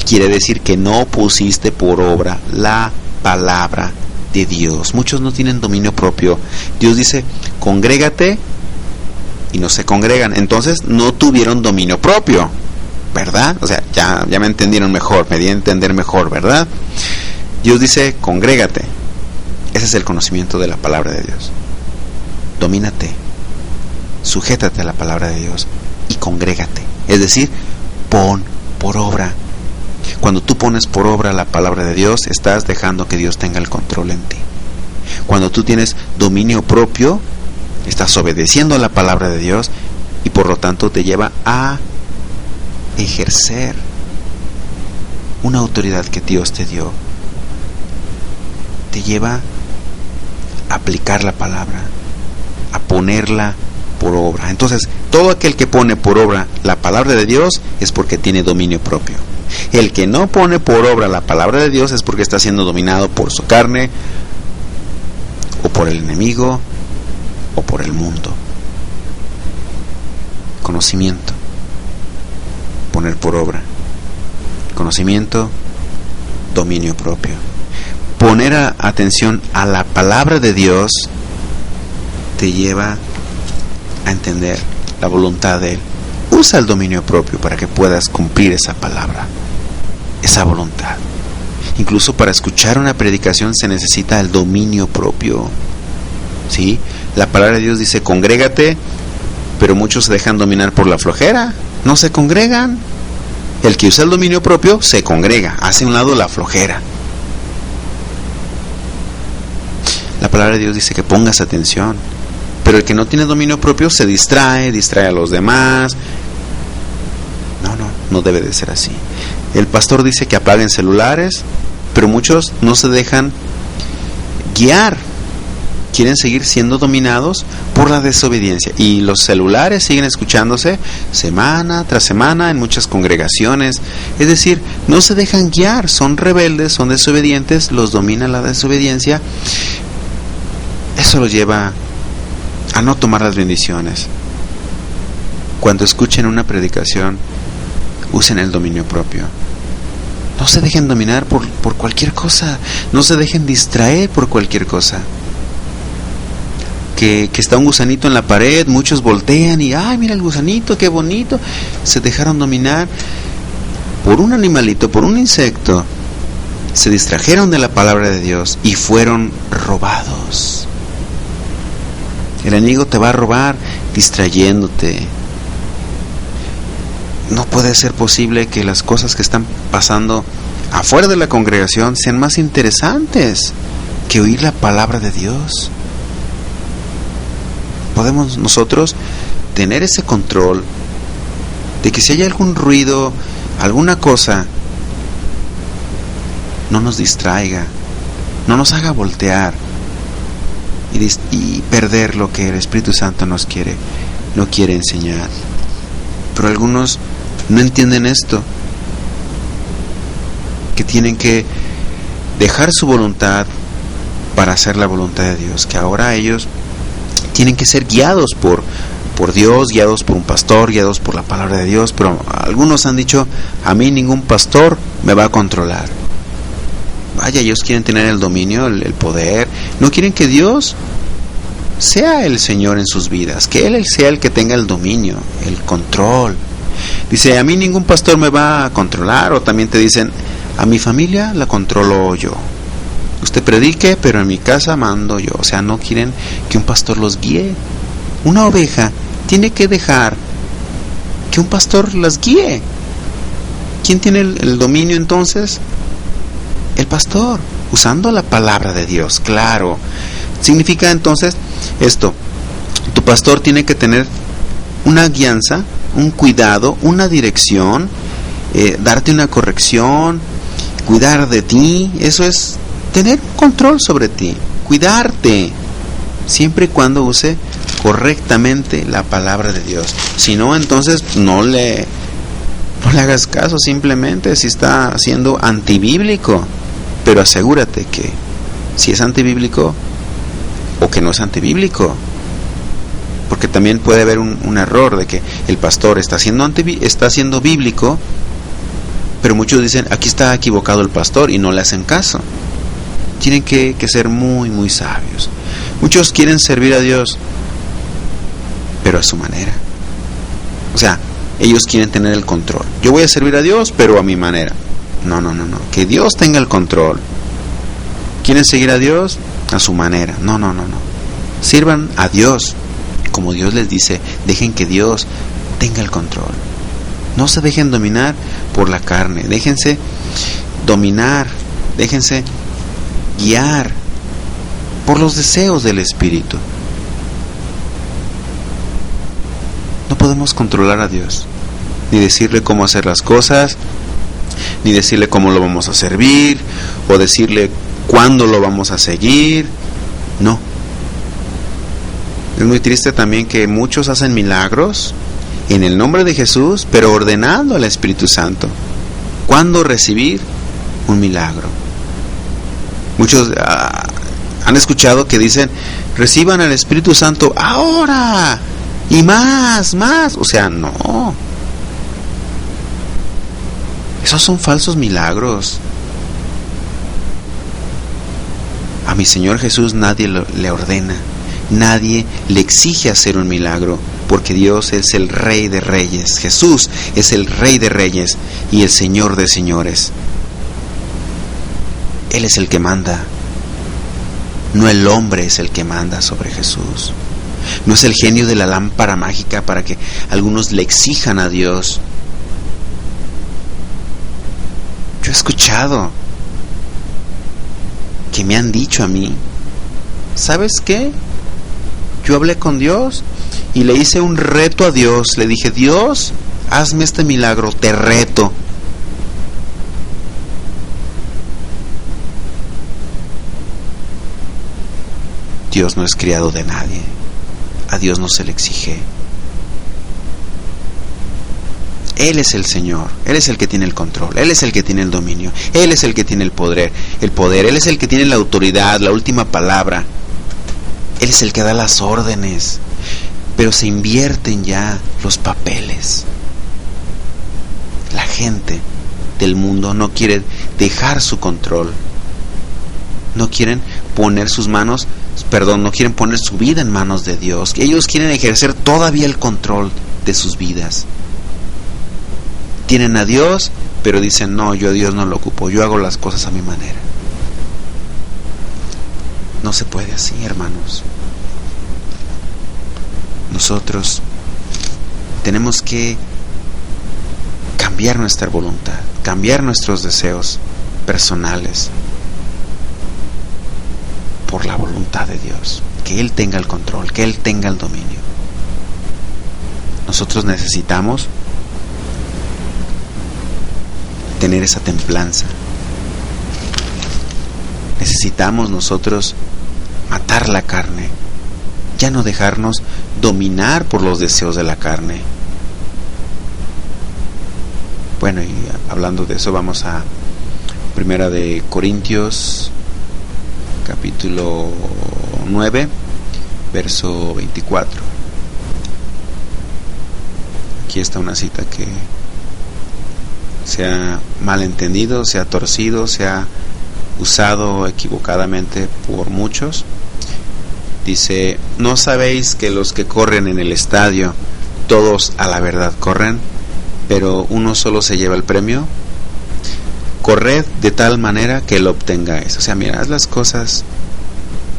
quiere decir que no pusiste por obra la palabra de Dios. Muchos no tienen dominio propio. Dios dice congrégate y no se congregan, entonces no tuvieron dominio propio, ¿verdad? O sea, ya me entendieron mejor, me di a entender mejor, ¿verdad? Dios dice congrégate. Ese es el conocimiento de la palabra de Dios. Domínate, sujétate a la palabra de Dios y congrégate, es decir, pon por obra. Cuando tú pones por obra la palabra de Dios, estás dejando que Dios tenga el control en ti. Cuando tú tienes dominio propio, estás obedeciendo a la palabra de Dios y por lo tanto te lleva a ejercer una autoridad que Dios te dio. Te lleva a aplicar la palabra, a ponerla por obra. Entonces, todo aquel que pone por obra la palabra de Dios es porque tiene dominio propio. El que no pone por obra la palabra de Dios es porque está siendo dominado por su carne, o por el enemigo, o por el mundo. Conocimiento, poner por obra. Conocimiento, dominio propio. Poner atención a la palabra de Dios te lleva a entender la voluntad de Él. Usa el dominio propio para que puedas cumplir esa palabra, esa voluntad. Incluso para escuchar una predicación se necesita el dominio propio, ¿sí? La palabra de Dios dice congrégate, pero muchos se dejan dominar por la flojera, no se congregan. El que usa el dominio propio se congrega, hace a un lado la flojera. La palabra de Dios dice que pongas atención, pero el que no tiene dominio propio se distrae a los demás. No debe de ser así. El pastor dice que apaguen celulares, pero muchos no se dejan guiar, quieren seguir siendo dominados por la desobediencia, y los celulares siguen escuchándose semana tras semana en muchas congregaciones. Es decir, no se dejan guiar, son rebeldes, son desobedientes, los domina la desobediencia. Eso los lleva a no tomar las bendiciones. Cuando escuchen una predicación, usen el dominio propio. No se dejen dominar por cualquier cosa, no se dejen distraer por cualquier cosa. Que está un gusanito en la pared, muchos voltean y ¡ay, mira el gusanito, qué bonito! Se dejaron dominar por un animalito, por un insecto. Se distrajeron de la palabra de Dios y fueron robados. El enemigo te va a robar distrayéndote. No puede ser posible que las cosas que están pasando afuera de la congregación sean más interesantes que oír la palabra de Dios. Podemos nosotros tener ese control de que si hay algún ruido, alguna cosa, no nos distraiga, no nos haga voltear y perder lo que el Espíritu Santo no quiere enseñar. Pero algunos no entienden esto, que tienen que dejar su voluntad para hacer la voluntad de Dios, que ahora ellos tienen que ser guiados por Dios, guiados por un pastor, guiados por la palabra de Dios. Pero algunos han dicho, a mí ningún pastor me va a controlar. Vaya, ellos quieren tener el dominio, el poder, no quieren que Dios sea el Señor en sus vidas, que Él sea el que tenga el dominio, el control. Dice, a mí ningún pastor me va a controlar. O también te dicen, a mi familia la controlo yo. Usted predique, pero en mi casa mando yo. O sea, no quieren que un pastor los guíe. Una oveja tiene que dejar que un pastor las guíe. ¿Quién tiene el dominio entonces? El pastor, usando la palabra de Dios, claro. Significa entonces esto, tu pastor tiene que tener una guianza, un cuidado, una dirección, darte una corrección, cuidar de ti. Eso es tener control sobre ti, cuidarte, siempre y cuando use correctamente la palabra de Dios. Si no, entonces no le hagas caso, simplemente si está siendo antibíblico. Pero asegúrate que si es antibíblico o que no es antibíblico. Porque también puede haber un error de que el pastor está siendo bíblico, pero muchos dicen, aquí está equivocado el pastor, y no le hacen caso. Tienen que ser muy, muy sabios. Muchos quieren servir a Dios, pero a su manera. O sea, ellos quieren tener el control. Yo voy a servir a Dios, pero a mi manera. No. Que Dios tenga el control. ¿Quieren seguir a Dios? A su manera. No. Sirvan a Dios como Dios les dice. Dejen que Dios tenga el control. No se dejen dominar por la carne. Déjense dominar. Déjense guiar por los deseos del Espíritu. No podemos controlar a Dios, ni decirle cómo hacer las cosas, ni decirle cómo lo vamos a servir, o decirle cuándo lo vamos a seguir. No. Es muy triste también que muchos hacen milagros en el nombre de Jesús, pero ordenando al Espíritu Santo cuándo recibir un milagro. Muchos han escuchado que dicen, reciban al Espíritu Santo ahora, y más. O sea, no. Esos son falsos milagros. A mi Señor Jesús nadie le ordena, nadie le exige hacer un milagro, porque Dios es el Rey de Reyes. Jesús es el Rey de Reyes y el Señor de Señores. Él es el que manda. No el hombre es el que manda sobre Jesús. No es el genio de la lámpara mágica para que algunos le exijan a Dios. Yo he escuchado que me han dicho a mí, ¿sabes qué? Yo hablé con Dios y le hice un reto a Dios. Le dije, Dios, hazme este milagro, te reto. Dios no es criado de nadie. A Dios no se le exige. Él es el Señor, Él es el que tiene el control, Él es el que tiene el dominio, Él es el que tiene el poder, Él es el que tiene la autoridad, la última palabra. Él es el que da las órdenes, pero se invierten ya los papeles. La gente del mundo no quiere dejar su control, no quieren poner no quieren poner su vida en manos de Dios. Ellos quieren ejercer todavía el control de sus vidas. Tienen a Dios, pero dicen, no, yo a Dios no lo ocupo, yo hago las cosas a mi manera. No se puede así, hermanos. Nosotros tenemos que cambiar nuestra voluntad, cambiar nuestros deseos personales por la voluntad de Dios, que Él tenga el control, que Él tenga el dominio. Nosotros necesitamos tener esa templanza. Necesitamos nosotros matar la carne, ya no dejarnos dominar por los deseos de la carne. Bueno, y hablando de eso, vamos a Primera de Corintios, capítulo 9, verso 24. Aquí está una cita que se ha malentendido, se ha torcido, se ha usado equivocadamente por muchos. Dice, ¿no sabéis que los que corren en el estadio, todos a la verdad corren, pero uno solo se lleva el premio. Corred de tal manera que lo obtengáis. O sea, mira, haz las cosas,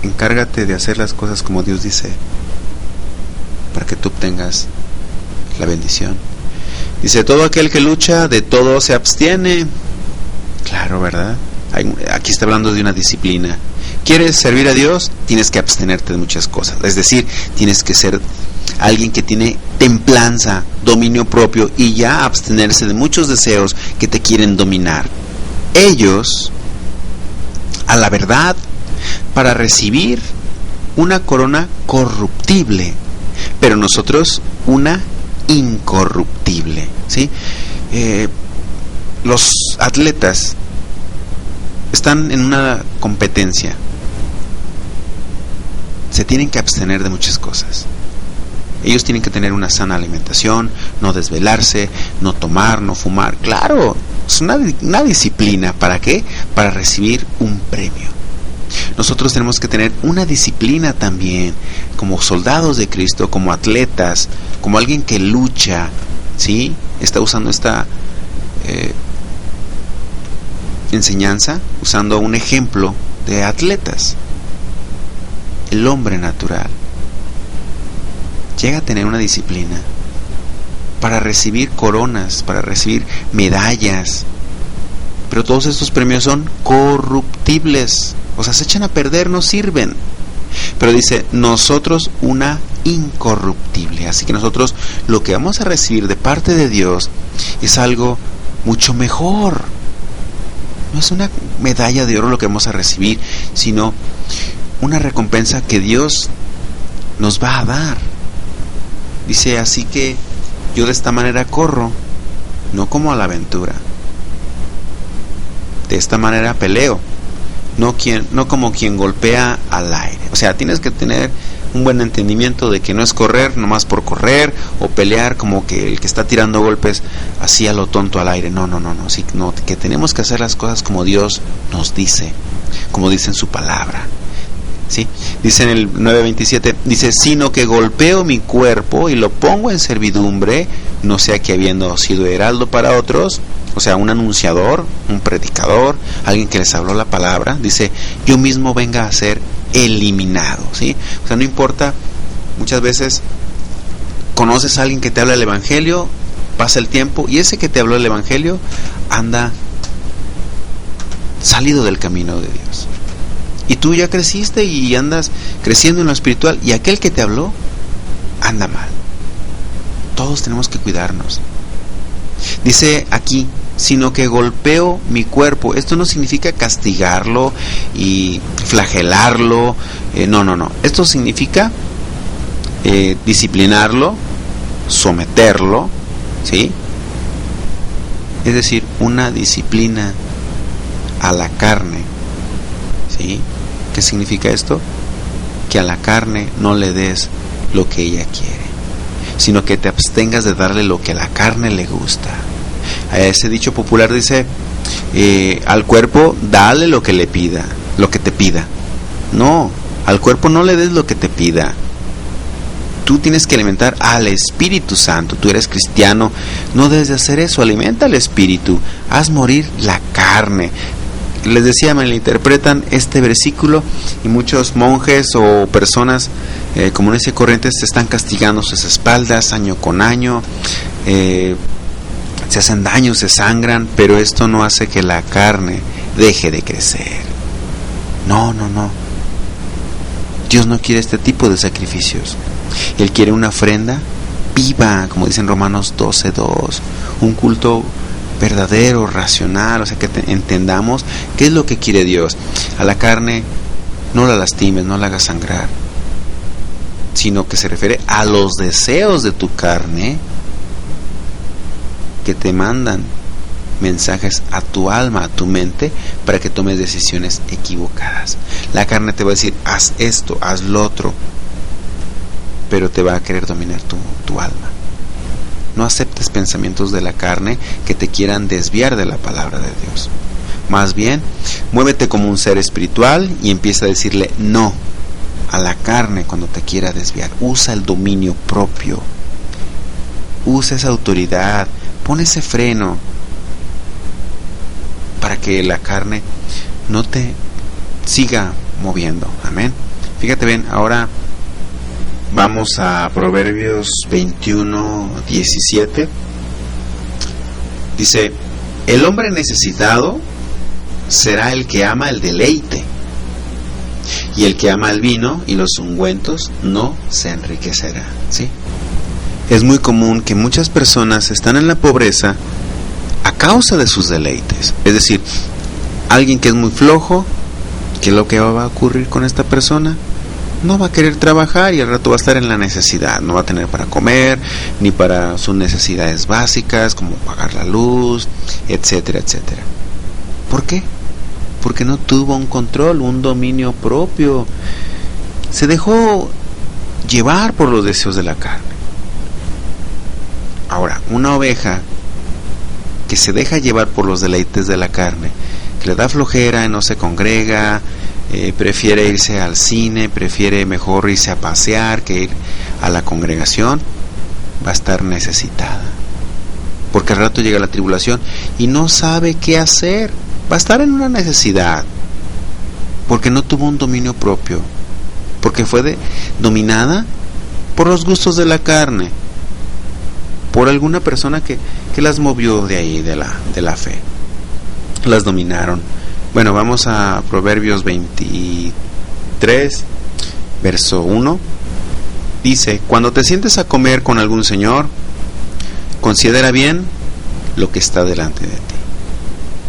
encárgate de hacer las cosas como Dios dice, para que tú obtengas la bendición. Dice, todo aquel que lucha, de todo se abstiene. Claro, ¿verdad? Aquí está hablando de una disciplina. ¿Quieres servir a Dios? Tienes que abstenerte de muchas cosas. Es decir, tienes que ser alguien que tiene templanza, dominio propio, y ya abstenerse de muchos deseos que te quieren dominar. Ellos, a la verdad, para recibir una corona corruptible, pero nosotros una incorruptible, ¿sí? Los atletas están en una competencia, se tienen que abstener de muchas cosas. Ellos tienen que tener una sana alimentación, no desvelarse, no tomar, no fumar. Claro, es una disciplina. ¿Para qué? Para recibir un premio. Nosotros tenemos que tener una disciplina también, como soldados de Cristo, como atletas, como alguien que lucha, ¿sí? Está usando esta enseñanza, usando un ejemplo de atletas. El hombre natural llega a tener una disciplina para recibir coronas, para recibir medallas, pero todos estos premios son corruptibles, o sea, se echan a perder, no sirven. Pero dice, nosotros una incorruptible. Así que nosotros lo que vamos a recibir de parte de Dios es algo mucho mejor. No es una medalla de oro lo que vamos a recibir, sino una recompensa que Dios nos va a dar. Dice, así que yo de esta manera corro, no como a la aventura. De esta manera peleo, no como quien golpea al aire. O sea, tienes que tener un buen entendimiento de que no es correr nomás por correr, o pelear como que el que está tirando golpes así a lo tonto al aire. No, sino que tenemos que hacer las cosas como Dios nos dice, como dice en su palabra. ¿Sí? Dice en el 9:27, dice, sino que golpeo mi cuerpo y lo pongo en servidumbre, no sea que habiendo sido heraldo para otros, o sea, un anunciador, un predicador, alguien que les habló la palabra, dice, yo mismo venga a ser eliminado, ¿sí? O sea, no importa, muchas veces conoces a alguien que te habla el evangelio, pasa el tiempo y ese que te habló el evangelio anda salido del camino de Dios. Y tú ya creciste y andas creciendo en lo espiritual, y aquel que te habló anda mal. Todos tenemos que cuidarnos. Dice aquí, sino que golpeo mi cuerpo. Esto no significa castigarlo y flagelarlo. No. Esto significa disciplinarlo, someterlo, ¿sí? Es decir, una disciplina a la carne, ¿sí? ¿Qué significa esto? Que a la carne no le des lo que ella quiere, sino que te abstengas de darle lo que a la carne le gusta. A ese dicho popular dice, al cuerpo dale lo que le pida, lo que te pida. No, al cuerpo no le des lo que te pida. Tú tienes que alimentar al Espíritu Santo. Tú eres cristiano, no debes de hacer eso. Alimenta al Espíritu, haz morir la carne. Les decía, me interpretan este versículo y muchos monjes o personas comunes y corrientes se están castigando sus espaldas año con año, se hacen daño, se sangran, pero esto no hace que la carne deje de crecer. No. Dios no quiere este tipo de sacrificios. Él quiere una ofrenda viva, como dice en Romanos 12:2, un culto verdadero, racional, o sea, que entendamos qué es lo que quiere Dios. A la carne no la lastimes, no la hagas sangrar, sino que se refiere a los deseos de tu carne que te mandan mensajes a tu alma, a tu mente, para que tomes decisiones equivocadas. La carne te va a decir, haz esto, haz lo otro, pero te va a querer dominar tu alma. No aceptes pensamientos de la carne que te quieran desviar de la palabra de Dios. Más bien, muévete como un ser espiritual y empieza a decirle no a la carne cuando te quiera desviar. Usa el dominio propio. Usa esa autoridad Pon ese freno para que la carne no te siga moviendo. Amén. Fíjate bien, ahora vamos a Proverbios 21:17. Dice: el hombre necesitado será el que ama el deleite, y el que ama el vino y los ungüentos no se enriquecerá. ¿Sí? Es muy común que muchas personas están en la pobreza a causa de sus deleites. Es decir, alguien que es muy flojo, ¿qué es lo que va a ocurrir con esta persona? No va a querer trabajar y al rato va a estar en la necesidad. No va a tener para comer, ni para sus necesidades básicas, como pagar la luz, etcétera, etcétera. ¿Por qué? Porque no tuvo un control, un dominio propio. Se dejó llevar por los deseos de la carne. Ahora, una oveja que se deja llevar por los deleites de la carne, que le da flojera y no se congrega, prefiere irse al cine, prefiere mejor irse a pasear que ir a la congregación, va a estar necesitada. Porque al rato llega la tribulación y no sabe qué hacer. Va a estar en una necesidad, porque no tuvo un dominio propio, porque fue dominada por los gustos de la carne, por alguna persona que las movió de ahí, de la fe. Las dominaron. Bueno, vamos a Proverbios 23, verso 1. Dice: cuando te sientes a comer con algún señor, considera bien lo que está delante de ti.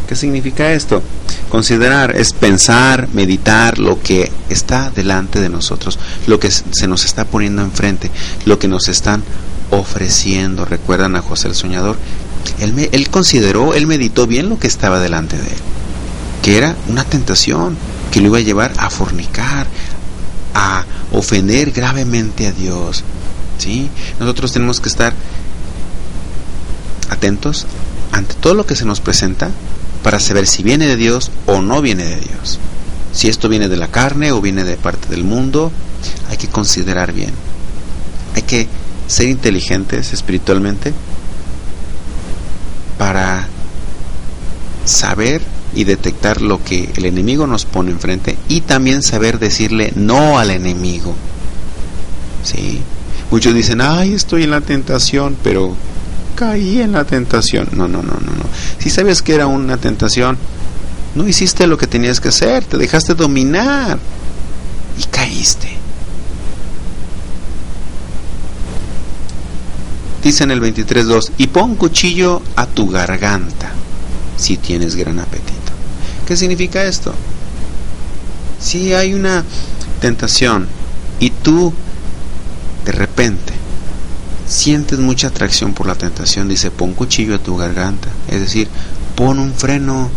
¿Qué significa esto? Considerar es pensar, meditar lo que está delante de nosotros, lo que se nos está poniendo enfrente, lo que nos están ofreciendo. ¿Recuerdan a José el soñador? Él consideró, él meditó bien lo que estaba delante de él, que era una tentación que lo iba a llevar a fornicar, a ofender gravemente a Dios. ¿Sí? Nosotros tenemos que estar atentos ante todo lo que se nos presenta para saber si viene de Dios o no viene de Dios. Si esto viene de la carne o viene de parte del mundo, hay que considerar bien. Hay que ser inteligentes espiritualmente para saber y detectar lo que el enemigo nos pone enfrente y también saber decirle no al enemigo. ¿Sí? Muchos dicen: ay, estoy en la tentación, pero caí en la tentación. No. Si sabías que era una tentación, no hiciste lo que tenías que hacer, te dejaste dominar y caíste. Dice en el 23:2: y pon cuchillo a tu garganta si tienes gran apetito. ¿Qué significa esto? Si hay una tentación y tú de repente sientes mucha atracción por la tentación, dice: pon cuchillo a tu garganta, es decir, pon un freno.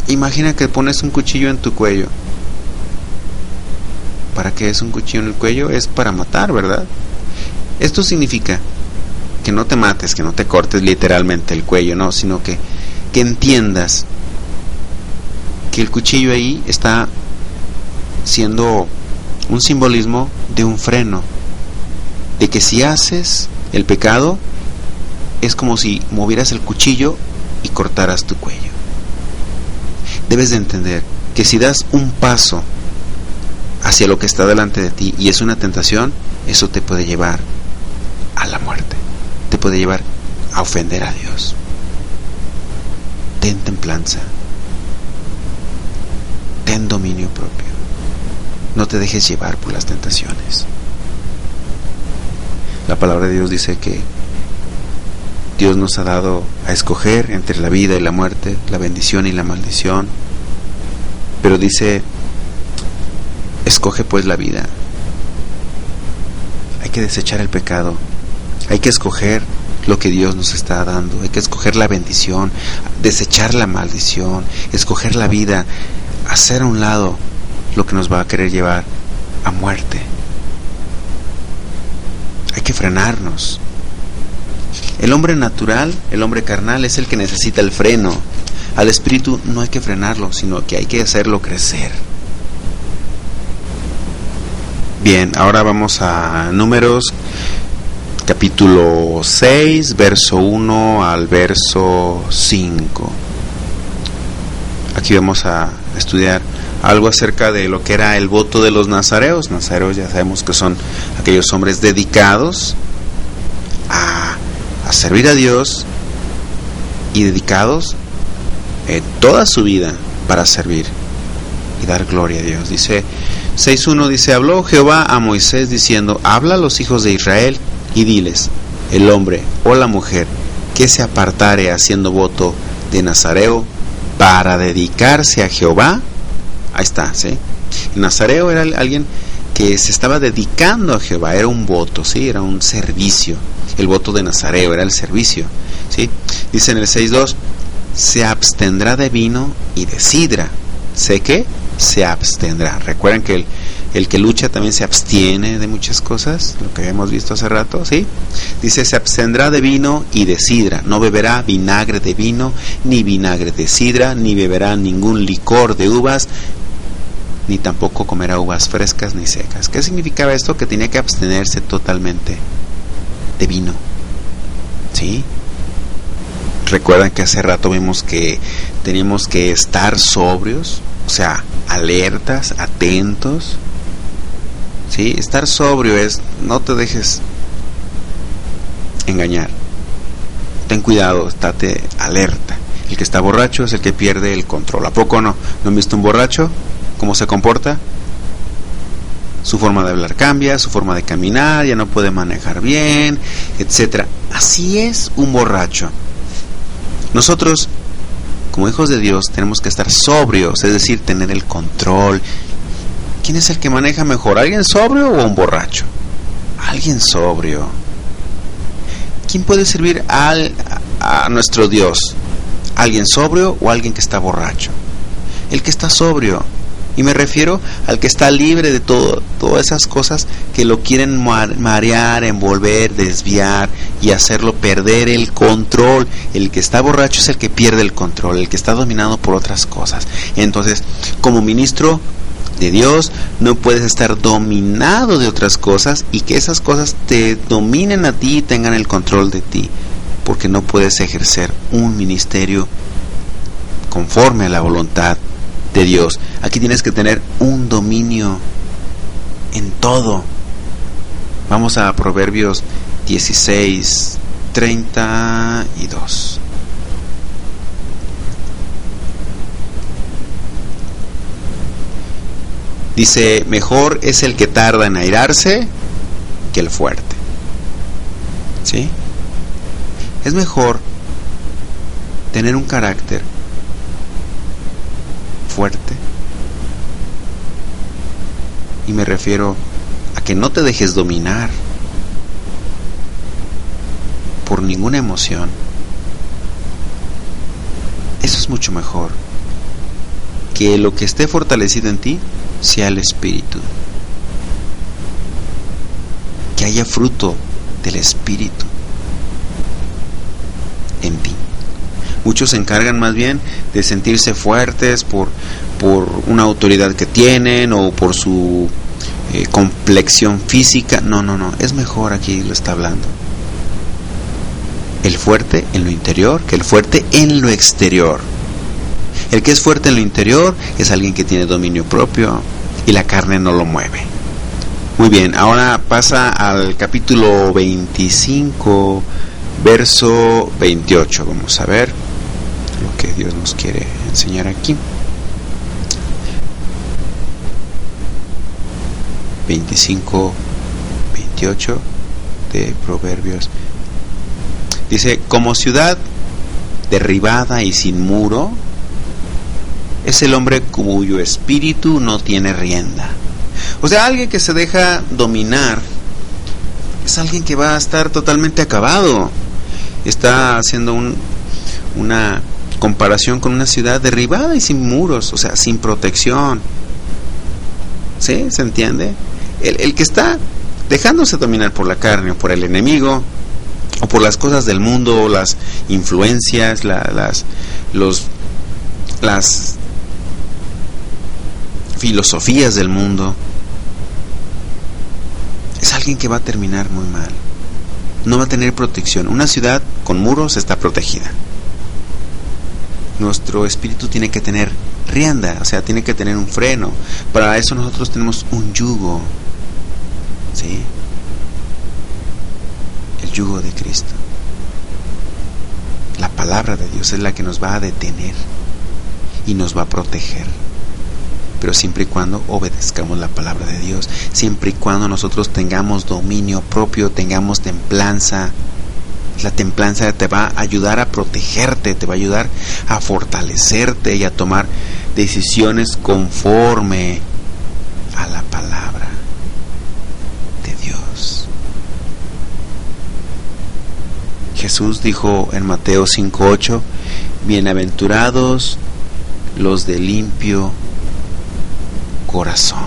Imagina que pones un cuchillo en tu cuello. ¿Para qué es un cuchillo en el cuello? Es para matar, ¿verdad? Esto significa que no te mates, que no te cortes literalmente el cuello, no, sino que entiendas que el cuchillo ahí está siendo un simbolismo de un freno, de que si haces el pecado es como si movieras el cuchillo y cortaras tu cuello. Debes de entender que si das un paso hacia lo que está delante de ti y es una tentación, eso te puede llevar a la muerte, te puede llevar a ofender a Dios. Ten templanza, ten dominio propio, no te dejes llevar por las tentaciones. La palabra de Dios dice que Dios nos ha dado a escoger entre la vida y la muerte, la bendición y la maldición, pero dice: escoge pues la vida. Hay que desechar el pecado, hay que escoger lo que Dios nos está dando, hay que escoger la bendición, desechar la maldición, escoger la vida, hacer a un lado lo que nos va a querer llevar a muerte. Hay que frenarnos. El hombre natural, el hombre carnal es el que necesita el freno. Al espíritu no hay que frenarlo, sino que hay que hacerlo crecer. Bien, ahora vamos a Números capítulo 6, verso 1 al verso 5. Aquí vamos a estudiar algo acerca de lo que era el voto de los nazareos. Nazareos ya sabemos que son aquellos hombres dedicados a servir a Dios y dedicados toda su vida para servir y dar gloria a Dios. Dice 6.1, dice: habló Jehová a Moisés diciendo: habla a los hijos de Israel y diles, el hombre o la mujer que se apartare haciendo voto de nazareo para dedicarse a Jehová. Ahí está, ¿sí? El nazareo era alguien que se estaba dedicando a Jehová, era un voto, ¿sí? Era un servicio. El voto de nazareo era el servicio, ¿sí? Dice en el 6.2: se abstendrá de vino y de sidra. ¿Sé qué? Se abstendrá. Recuerden que el que lucha también se abstiene de muchas cosas, lo que habíamos visto hace rato, ¿sí? Dice: se abstendrá de vino y de sidra. No beberá vinagre de vino, ni vinagre de sidra, ni beberá ningún licor de uvas, ni tampoco comerá uvas frescas ni secas. ¿Qué significaba esto? Que tenía que abstenerse totalmente de vino, ¿sí? Recuerdan que hace rato vimos que teníamos que estar sobrios, o sea, alertas, atentos, ¿sí? Estar sobrio es: no te dejes engañar, ten cuidado, estate alerta. El que está borracho es el que pierde el control. ¿A poco no? ¿No han visto un borracho? ¿Cómo se comporta? Su forma de hablar cambia, su forma de caminar, ya no puede manejar bien, etcétera. Así es un borracho. Nosotros, como hijos de Dios, tenemos que estar sobrios, es decir, tener el control. ¿Quién es el que maneja mejor? ¿Alguien sobrio o un borracho? Alguien sobrio. ¿Quién puede servir a nuestro Dios? ¿Alguien sobrio o alguien que está borracho? El que está sobrio. Y me refiero al que está libre de todas esas cosas que lo quieren marear, envolver, desviar y hacerlo perder el control. El que está borracho es el que pierde el control, el que está dominado por otras cosas. Entonces, como ministro de Dios, no puedes estar dominado de otras cosas y que esas cosas te dominen a ti y tengan el control de ti, porque no puedes ejercer un ministerio conforme a la voluntad de Dios. Aquí tienes que tener un dominio en todo. Vamos a Proverbios 16:32. Dice: mejor es el que tarda en airarse que el fuerte. ¿Sí? Es mejor tener un carácter fuerte, y me refiero a que no te dejes dominar por ninguna emoción. Eso es mucho mejor que lo que esté fortalecido en ti sea el Espíritu, que haya fruto del Espíritu en ti. Muchos se encargan más bien de sentirse fuertes por una autoridad que tienen o por su complexión física. No. Es mejor, aquí lo está hablando, el fuerte en lo interior que el fuerte en lo exterior. El que es fuerte en lo interior es alguien que tiene dominio propio y la carne no lo mueve. Muy bien, ahora pasa al capítulo 25, verso 28. Vamos a ver lo que Dios nos quiere enseñar aquí. 25:28 de Proverbios. Dice: como ciudad derribada y sin muro es el hombre cuyo espíritu no tiene rienda. O sea, alguien que se deja dominar es alguien que va a estar totalmente acabado. Está haciendo una comparación con una ciudad derribada y sin muros, o sea, sin protección. ¿Sí? ¿Se entiende? El que está dejándose dominar por la carne o por el enemigo o por las cosas del mundo, las influencias, las filosofías del mundo, es alguien que va a terminar muy mal. no va a tener protección. Una ciudad con muros está protegida. Nuestro espíritu tiene que tener rienda, o sea, tiene que tener un freno. Para eso nosotros tenemos un yugo, ¿sí? El yugo de Cristo. La palabra de Dios es la que nos va a detener y nos va a proteger. Pero siempre y cuando obedezcamos la palabra de Dios, siempre y cuando nosotros tengamos dominio propio, tengamos templanza. La templanza te va a ayudar a protegerte, te va a ayudar a fortalecerte y a tomar decisiones conforme a la palabra de Dios. Jesús dijo en Mateo 5:8, bienaventurados los de limpio corazón.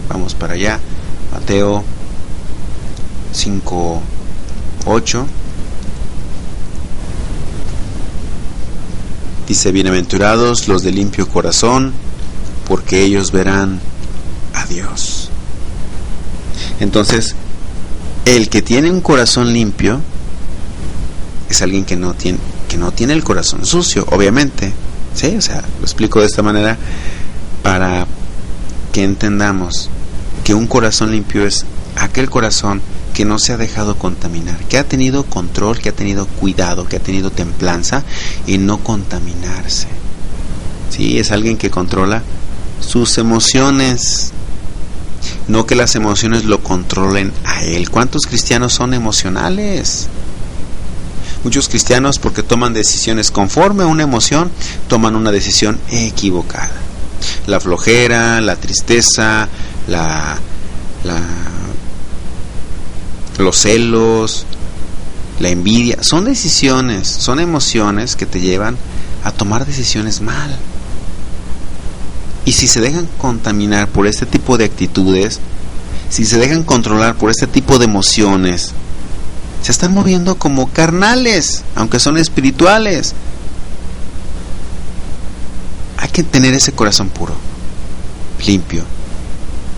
Vamos para allá. Mateo 5:8 dice, bienaventurados los de limpio corazón, porque ellos verán a Dios. Entonces, el que tiene un corazón limpio es alguien que no tiene el corazón sucio, obviamente. ¿Sí? O sea, lo explico de esta manera para que entendamos que un corazón limpio es aquel corazón que no se ha dejado contaminar, que ha tenido control, que ha tenido cuidado, que ha tenido templanza en no contaminarse. Sí, es alguien que controla sus emociones, no que las emociones lo controlen a él. ¿Cuántos cristianos son emocionales? Muchos cristianos, porque toman decisiones conforme a una emoción, toman una decisión equivocada. La flojera, la tristeza, los celos, la envidia, son decisiones, son emociones que te llevan a tomar decisiones mal. Y si se dejan contaminar por este tipo de actitudes, si se dejan controlar por este tipo de emociones, se están moviendo como carnales, aunque son espirituales. Hay que tener ese corazón puro, limpio.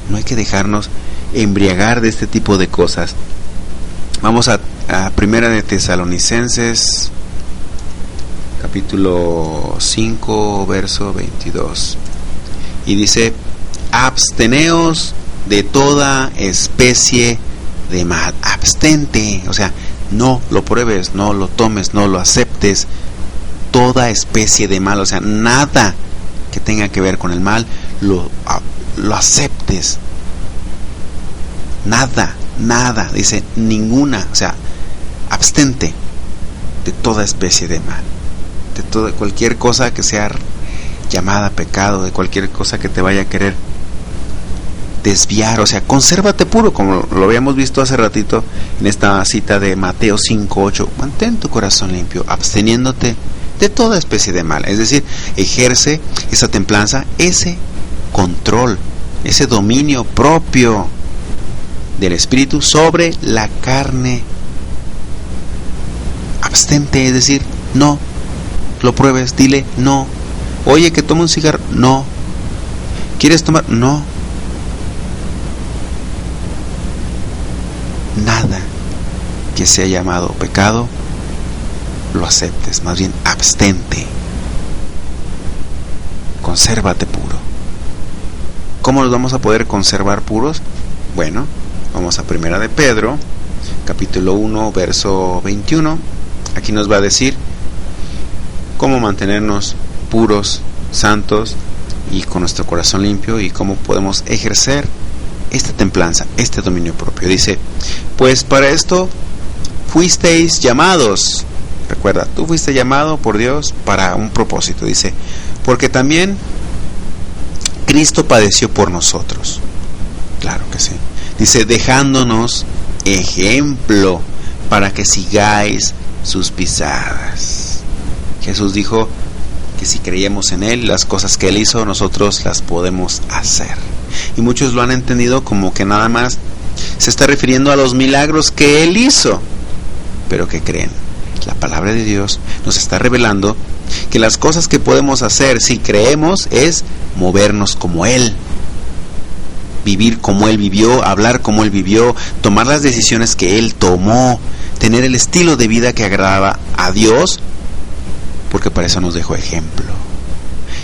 No hay que dejarnos embriagar de este tipo de cosas. Vamos a Primera de Tesalonicenses, capítulo 5, verso 22. Y dice, absteneos de toda especie de mal. Abstente, o sea, no lo pruebes, no lo tomes, no lo aceptes. Toda especie de mal, o sea, nada que tenga que ver con el mal, lo aceptes. Nada, dice ninguna, o sea, abstente de toda especie de mal, de cualquier cosa que sea llamada pecado, de cualquier cosa que te vaya a querer desviar, o sea, consérvate puro, como lo habíamos visto hace ratito en esta cita de Mateo 5:8, mantén tu corazón limpio, absteniéndote de toda especie de mal, es decir, ejerce esa templanza, ese control, ese dominio propio del espíritu sobre la carne. Abstente, es decir, no lo pruebes, dile no. Oye, que toma un cigarro, no. ¿Quieres tomar? No. Nada que sea llamado pecado lo aceptes, más bien abstente. Consérvate puro. ¿Cómo nos vamos a poder conservar puros? Bueno, vamos a Primera de Pedro, capítulo 1, verso 21. Aquí nos va a decir cómo mantenernos puros, santos y con nuestro corazón limpio, y cómo podemos ejercer esta templanza, este dominio propio. Dice, pues para esto fuisteis llamados. Recuerda, tú fuiste llamado por Dios para un propósito. Dice, porque también Cristo padeció por nosotros. Claro que sí. Dice, dejándonos ejemplo para que sigáis sus pisadas. Jesús dijo que si creíamos en Él, las cosas que Él hizo, nosotros las podemos hacer. Y muchos lo han entendido como que nada más se está refiriendo a los milagros que Él hizo. Pero ¿qué creen? La palabra de Dios nos está revelando que las cosas que podemos hacer si creemos es movernos como Él. vivir como Él vivió, hablar como Él vivió, tomar las decisiones que Él tomó, tener el estilo de vida que agradaba a Dios, porque para eso nos dejó ejemplo.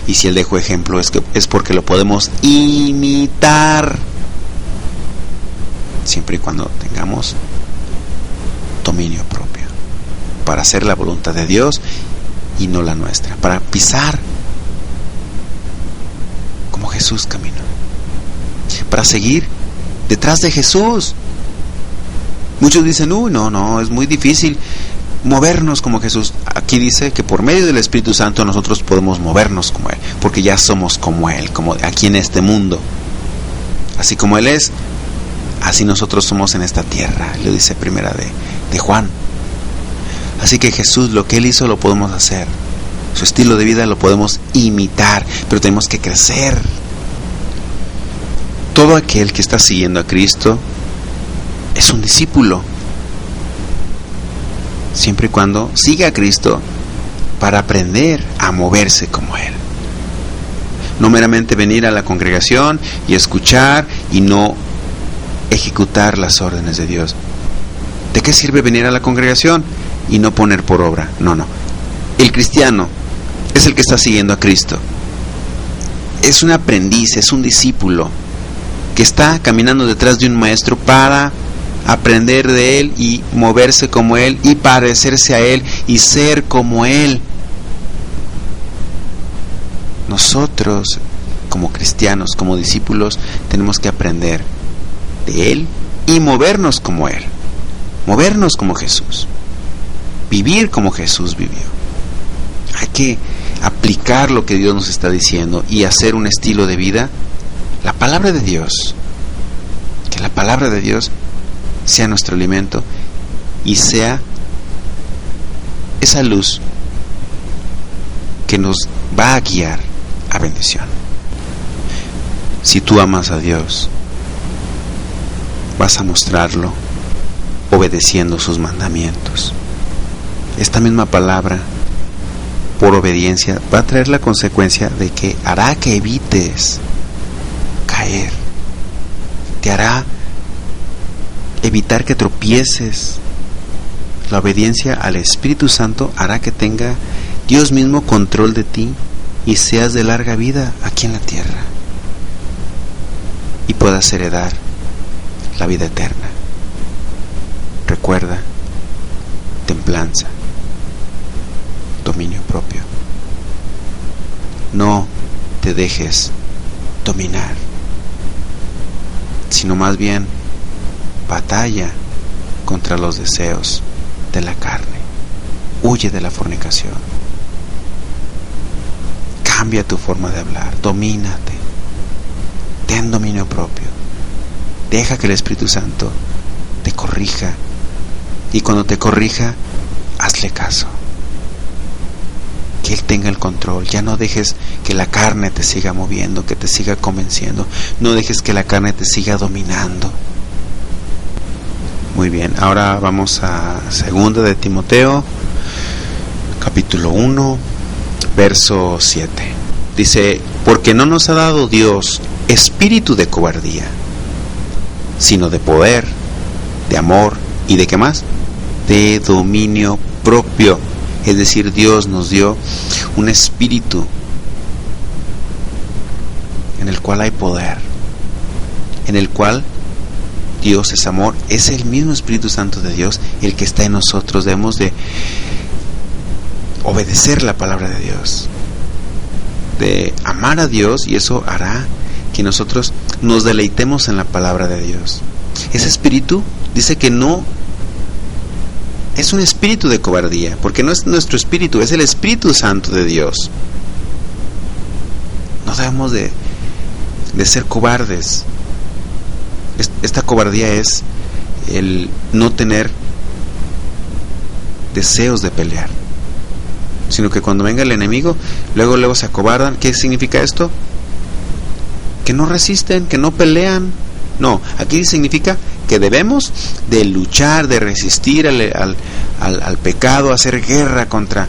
Y si Él dejó ejemplo es porque lo podemos imitar, siempre y cuando tengamos dominio propio, para hacer la voluntad de Dios y no la nuestra, para pisar como Jesús caminó, para seguir detrás de Jesús. Muchos dicen, no, es muy difícil movernos como Jesús. Aquí dice que por medio del Espíritu Santo nosotros podemos movernos como Él, porque ya somos como Él, como aquí en este mundo. Así como Él es, así nosotros somos en esta tierra, lo dice primera de Juan. Así que Jesús, lo que Él hizo lo podemos hacer, su estilo de vida lo podemos imitar, pero tenemos que crecer. Todo aquel que está siguiendo a Cristo es un discípulo, siempre y cuando siga a Cristo para aprender a moverse como Él. No meramente venir a la congregación y escuchar y no ejecutar las órdenes de Dios. ¿De qué sirve venir a la congregación y no poner por obra? No. El cristiano es el que está siguiendo a Cristo. Es un aprendiz, es un discípulo que está caminando detrás de un maestro para aprender de Él y moverse como Él y parecerse a Él y ser como Él. Nosotros, como cristianos, como discípulos, tenemos que aprender de Él y movernos como Él, movernos como Jesús, vivir como Jesús vivió. Hay que aplicar lo que Dios nos está diciendo y hacer un estilo de vida, la palabra de Dios, que la palabra de Dios sea nuestro alimento y sea esa luz que nos va a guiar a bendición. Si tú amas a Dios, vas a mostrarlo obedeciendo sus mandamientos. Esta misma palabra, por obediencia, va a traer la consecuencia de que hará que evites caer, te hará evitar que tropieces. La obediencia al Espíritu Santo hará que tenga Dios mismo control de ti y seas de larga vida aquí en la tierra y puedas heredar la vida eterna. Recuerda, templanza, dominio propio. No te dejes dominar, sino más bien batalla contra los deseos de la carne. Huye de la fornicación. Cambia tu forma de hablar. Domínate. Ten dominio propio. Deja que el Espíritu Santo te corrija. Y cuando te corrija, hazle caso. Que Él tenga el control. Ya no dejes que la carne te siga moviendo, que te siga convenciendo. No dejes que la carne te siga dominando. Muy bien, ahora vamos a 2 de Timoteo, capítulo 1, verso 7. Dice, porque no nos ha dado Dios espíritu de cobardía, sino de poder, de amor y de ¿qué más? De dominio propio. Es decir, Dios nos dio un espíritu en el cual hay poder, en el cual Dios es amor. Es el mismo Espíritu Santo de Dios el que está en nosotros. Debemos de obedecer la palabra de Dios, de amar a Dios, y eso hará que nosotros nos deleitemos en la palabra de Dios. Ese espíritu dice que no es un espíritu de cobardía, porque no es nuestro espíritu, es el Espíritu Santo de Dios. No debemos de ser cobardes. Esta cobardía es el no tener deseos de pelear, sino que cuando venga el enemigo, luego se acobardan. ¿Qué significa esto? Que no resisten, que no pelean. No, aquí significa que debemos de luchar, de resistir al pecado, hacer guerra contra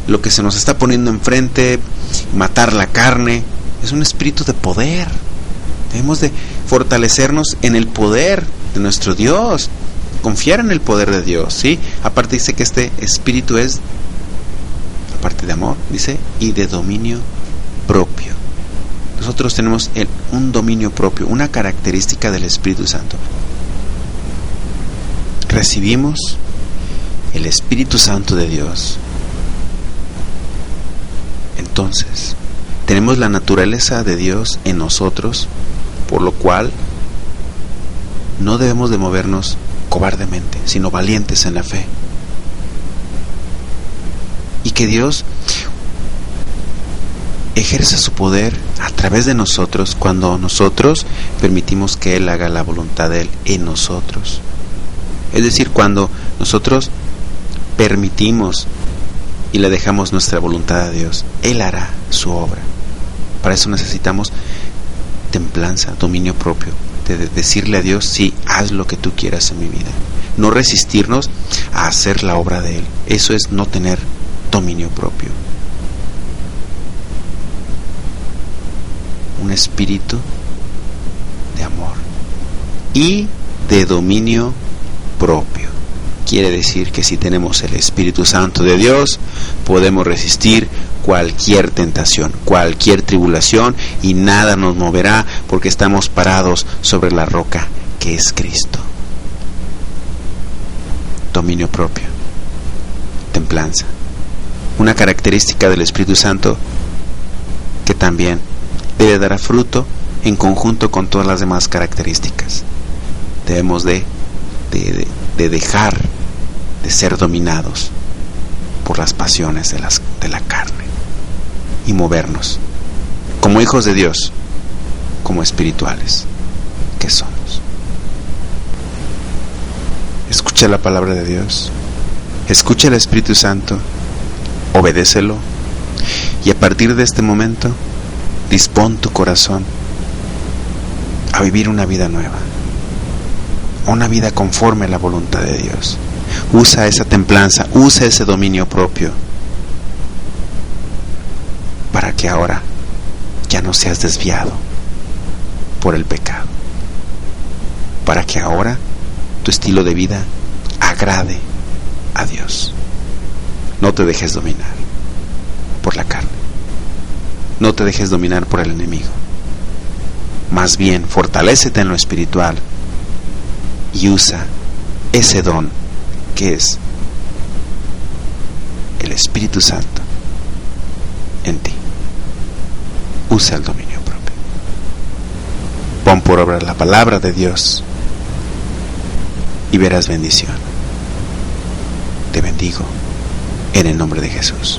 lo que se nos está poniendo enfrente, matar la carne. Es un espíritu de poder. Debemos de fortalecernos en el poder de nuestro Dios, confiar en el poder de Dios, ¿sí? Aparte dice que este espíritu es, aparte de amor, dice, y de dominio propio. Nosotros tenemos un dominio propio, una característica del Espíritu Santo. Recibimos el Espíritu Santo de Dios. Entonces, tenemos la naturaleza de Dios en nosotros, por lo cual no debemos de movernos cobardemente, sino valientes en la fe. Y que Dios ejerce su poder a través de nosotros cuando nosotros permitimos que Él haga la voluntad de Él en nosotros. Es decir, cuando nosotros permitimos y le dejamos nuestra voluntad a Dios, Él hará su obra. Para eso necesitamos templanza, dominio propio, de decirle a Dios, sí, haz lo que tú quieras en mi vida. No resistirnos a hacer la obra de Él. Eso es no tener dominio propio. Un espíritu de amor y de dominio propio. Quiere decir que si tenemos el Espíritu Santo de Dios, podemos resistir cualquier tentación, cualquier tribulación, y nada nos moverá porque estamos parados sobre la roca que es Cristo. Dominio propio, templanza, una característica del Espíritu Santo que también debe dar fruto en conjunto con todas las demás características. Debemos de dejar de ser dominados por las pasiones de la carne y movernos como hijos de Dios, como espirituales que somos. Escucha la palabra de Dios, escucha el Espíritu Santo, obedécelo, y a partir de este momento dispón tu corazón a vivir una vida nueva, una vida conforme a la voluntad de Dios. Usa esa templanza, usa ese dominio propio para que ahora ya no seas desviado por el pecado, para que ahora tu estilo de vida agrade a Dios. No te dejes dominar por la carne, no te dejes dominar por el enemigo. Más bien, fortalécete en lo espiritual y usa ese don que es el Espíritu Santo en ti. Usa el dominio propio. Pon por obra la palabra de Dios y verás bendición. Te bendigo en el nombre de Jesús.